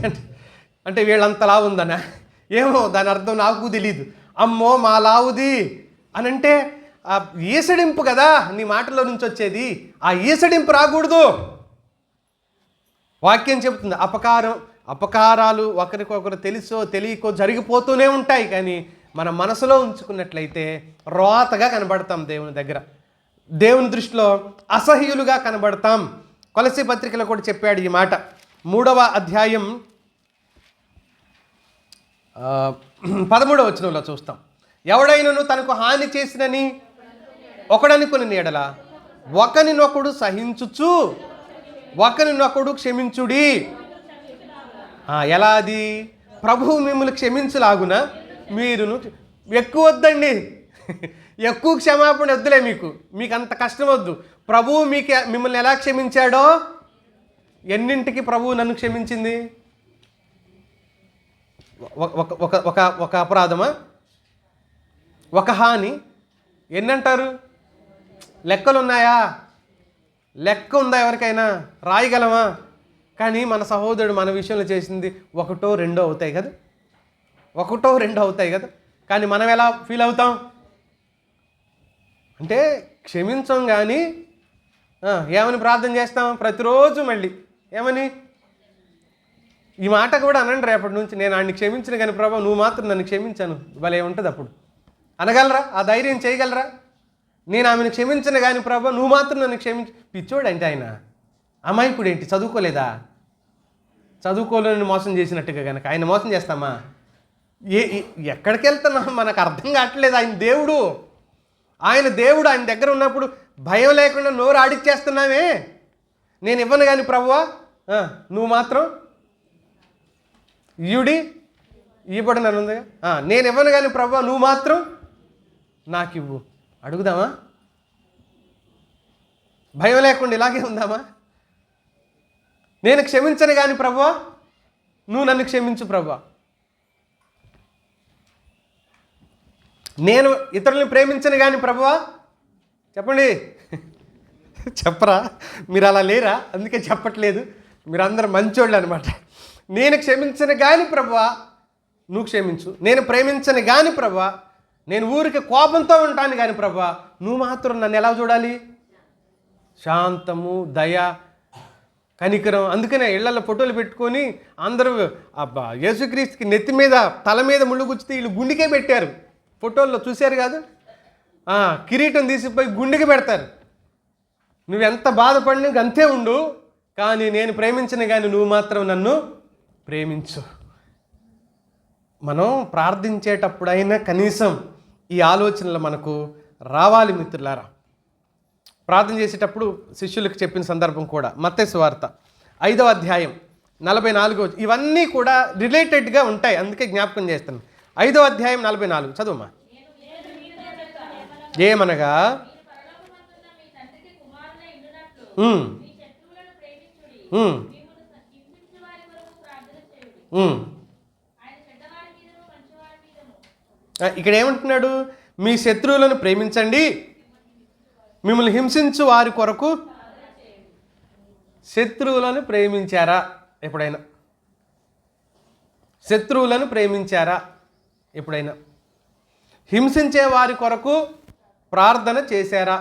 అంటే వీళ్ళంతలా ఉందనా? ఏమో దాని అర్థం నాకు తెలీదు. అమ్మో మా లావుది అని అంటే ఈసడింపు కదా నీ మాటలో నుంచి వచ్చేది. ఆ ఈసడింపు రాకూడదు. వాక్యం చెబుతుంది అపకారాలు ఒకరికొకరు తెలుసో తెలియకో జరిగిపోతూనే ఉంటాయి. కానీ మన మనసులో ఉంచుకున్నట్లయితే రోతగా కనబడతాం దేవుని దగ్గర, దేవుని దృష్టిలో అసహ్యులుగా కనబడతాం. కొలసీ పత్రికలో కూడా చెప్పాడు ఈ మాట. 3వ అధ్యాయం 13వ వచనంలో చూస్తాం. ఎవడైనను తనకు హాని చేసినని ఒకడనుకుని నీడల ఒకరినొకడు సహించుచు ఒకరినొకడు క్షమించుడి. ఎలా అది? ప్రభువు మిమ్మల్ని క్షమించలాగున మీరును ఎక్కువ వద్దండి, ఎక్కువ క్షమాపణ వద్దులే, మీకు అంత కష్టం వద్దు. ప్రభువు మిమ్మల్ని ఎలా క్షమించాడో, ఎన్నింటికి ప్రభువు నన్ను క్షమించింది? ఒక అపరాధమా, ఒక హాని, ఎన్నంటారు? లెక్కలు ఉన్నాయా? లెక్క ఉందా ఎవరికైనా? రాయగలమా? కానీ మన సహోదరుడు మన విషయంలో చేసింది 1, 2 అవుతాయి కదా, 1, 2 అవుతాయి కదా. కానీ మనం ఎలా ఫీల్ అవుతాం అంటే క్షమించం కానీ ఏమని ప్రార్థన చేస్తాం ప్రతిరోజు మళ్ళీ ఏమని ఈ మాట కూడా అనండి రేపటి నుంచి నేను ఆయన్ని క్షమించిన కానీ ప్రభా నువ్వు మాత్రం నన్ను క్షమించాను భలే ఉంటుంది అప్పుడు అనగలరా ఆ ధైర్యం చేయగలరా నేను ఆమెను క్షమించను కానీ ప్రభా నువ్వు మాత్రం నన్ను పిచ్చోడు అంటే ఆయన అమాయకుడు ఏంటి చదువుకోలేదా చదువుకోలేని మోసం చేసినట్టుగా కనుక ఆయన మోసం చేస్తామా ఎక్కడికి వెళ్తున్నాం మనకు అర్థం కావట్లేదు ఆయన దేవుడు ఆయన దగ్గర ఉన్నప్పుడు భయం లేకుండా నోరు ఆడిచ్చేస్తున్నామే నేను ఇవ్వను కానీ ప్రభువా నువ్వు మాత్రం ఇవ్వడు నన్ను ఉందిగా నేను ఇవ్వను కానీ ప్రభువా నువ్వు మాత్రం నాకు ఇవ్వు అడుగుదామా భయం లేకుండా ఇలాగే ఉందామా నేను క్షమించను కానీ ప్రభువా నువ్వు నన్ను క్షమించు ప్రభువా నేను ఇతరుల్ని ప్రేమించను కానీ ప్రభువా చెప్పండి చెప్పరా మీరు అలా లేరా అందుకే చెప్పట్లేదు మీరందరూ మంచోళ్ళు అనమాట నేను క్షమించను కానీ ప్రభువా నువ్వు క్షమించు నేను ప్రేమించను కానీ ప్రభువా నేను ఊరికి కోపంతో ఉంటాను కానీ ప్రభువా నువ్వు మాత్రం నన్ను ఎలా చూడాలి శాంతము దయ కనికరం అందుకనే ఇళ్లలో ఫోటోలు పెట్టుకొని అందరూ అబ్బా యేసుక్రీస్తుకి నెత్తి మీద తల మీద ముళ్ళు గుచ్చితే వీళ్ళు గుండెకే పెట్టారు ఫోటోల్లో చూశారు కాదు కిరీటం తీసిపోయి గుండెకి పెడతారు నువ్వెంత బాధపడినా అంతే ఉండు కానీ నేను ప్రేమించను కానీ నువ్వు మాత్రం నన్ను ప్రేమించు మనం ప్రార్థించేటప్పుడైనా కనీసం ఈ ఆలోచనలు మనకు రావాలి మిత్రులారా ప్రార్థన చేసేటప్పుడు శిష్యులకు చెప్పిన సందర్భం కూడా మత్తయి సువార్త 5వ అధ్యాయం 44 ఇవన్నీ కూడా రిలేటెడ్గా ఉంటాయి అందుకే జ్ఞాపకం చేస్తాను 5వ అధ్యాయం 44 చదువుమా ఏమనగా ఇక్కడ ఏమంటున్నాడు మీ శత్రువులను ప్రేమించండి మిమ్మల్ని హింసించు వారి కొరకు శత్రువులను ప్రేమించారా ఎప్పుడైనా శత్రువులను ప్రేమించారా ఎప్పుడైనా హింసించే వారి కొరకు ప్రార్థన చేశారా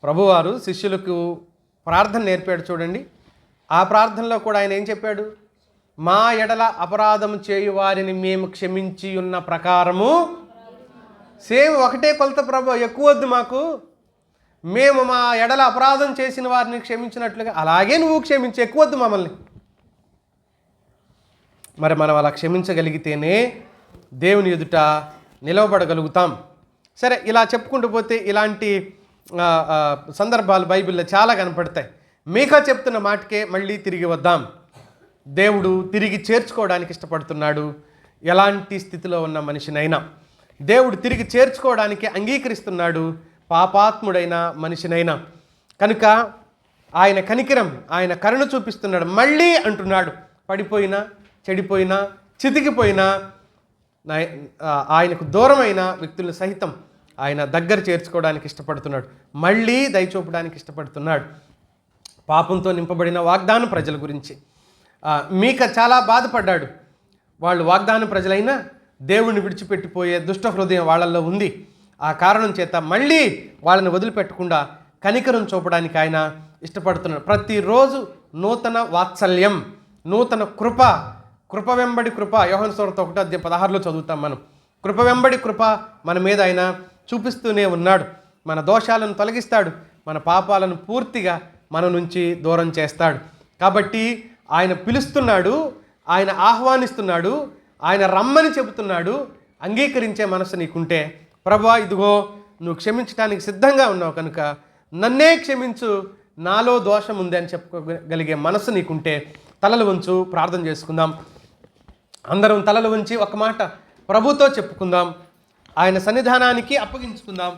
ప్రభువారు శిష్యులకు ప్రార్థన నేర్పాడు చూడండి ఆ ప్రార్థనలో కూడా ఆయన ఏం చెప్పాడు మా ఎడల అపరాధం చేయు వారిని మేము క్షమించి ఉన్న ప్రకారము సేమ్ ఒకటే కొలత ప్రభు ఎక్కువ వద్దు మాకు మేము మా ఎడల అపరాధం చేసిన వారిని క్షమించినట్లుగా అలాగే నువ్వు క్షమించి ఎక్కువ వద్దు మమ్మల్ని మరి మనం అలా క్షమించగలిగితేనే దేవుని ఎదుట నిలవబడగలుగుతాం సరే ఇలా చెప్పుకుంటూ పోతే ఇలాంటి సందర్భాలు బైబిల్లో చాలా కనపడతాయి మీకా చెప్తున్న మాటకే మళ్ళీ తిరిగి వద్దాం దేవుడు తిరిగి చేర్చుకోవడానికి ఇష్టపడుతున్నాడు ఎలాంటి స్థితిలో ఉన్న మనిషినైనా దేవుడు తిరిగి చేర్చుకోవడానికి అంగీకరిస్తున్నాడు పాపాత్ముడైన మనిషినైనా కనుక ఆయన కనికరం ఆయన కరుణ చూపిస్తున్నాడు మళ్ళీ అంటున్నాడు పడిపోయినా చెడిపోయినా చితికిపోయినా ఆయనకు దూరమైన వ్యక్తులను సహితం ఆయన దగ్గర చేర్చుకోవడానికి ఇష్టపడుతున్నాడు మళ్ళీ దయచూపడానికి ఇష్టపడుతున్నాడు పాపంతో నింపబడిన వాగ్దాన ప్రజల గురించి మీకా చాలా బాధపడ్డాడు వాళ్ళు వాగ్దాన ప్రజలైనా దేవుణ్ణి విడిచిపెట్టిపోయే దుష్ట హృదయం వాళ్ళల్లో ఉంది ఆ కారణం చేత మళ్ళీ వాళ్ళని వదిలిపెట్టకుండా కనికరం చూపడానికి ఆయన ఇష్టపడుతున్నాడు ప్రతిరోజు నూతన వాత్సల్యం నూతన కృప వెంబడి కృప యోహాను సువార్త 1:16 చదువుతాం మనం కృప వెంబడి కృప మన మీద ఆయన చూపిస్తూనే ఉన్నాడు మన దోషాలను తొలగిస్తాడు మన పాపాలను పూర్తిగా మన నుంచి దూరం చేస్తాడు కాబట్టి ఆయన పిలుస్తున్నాడు ఆయన ఆహ్వానిస్తున్నాడు ఆయన రమ్మని చెబుతున్నాడు అంగీకరించే మనసు నీకుంటే ప్రభువా ఇదిగో నువ్వు క్షమించడానికి సిద్ధంగా ఉన్నావు కనుక నన్నే క్షమించు నాలో దోషం ఉంది అని చెప్పుకోగలిగే మనసు నీకుంటే తలలు వంచు ప్రార్థన చేసుకుందాం అందరం తలలు వంచి ఒక మాట ప్రభుతో చెప్పుకుందాం ఆయన సన్నిధానానికి అప్పగించుకుందాం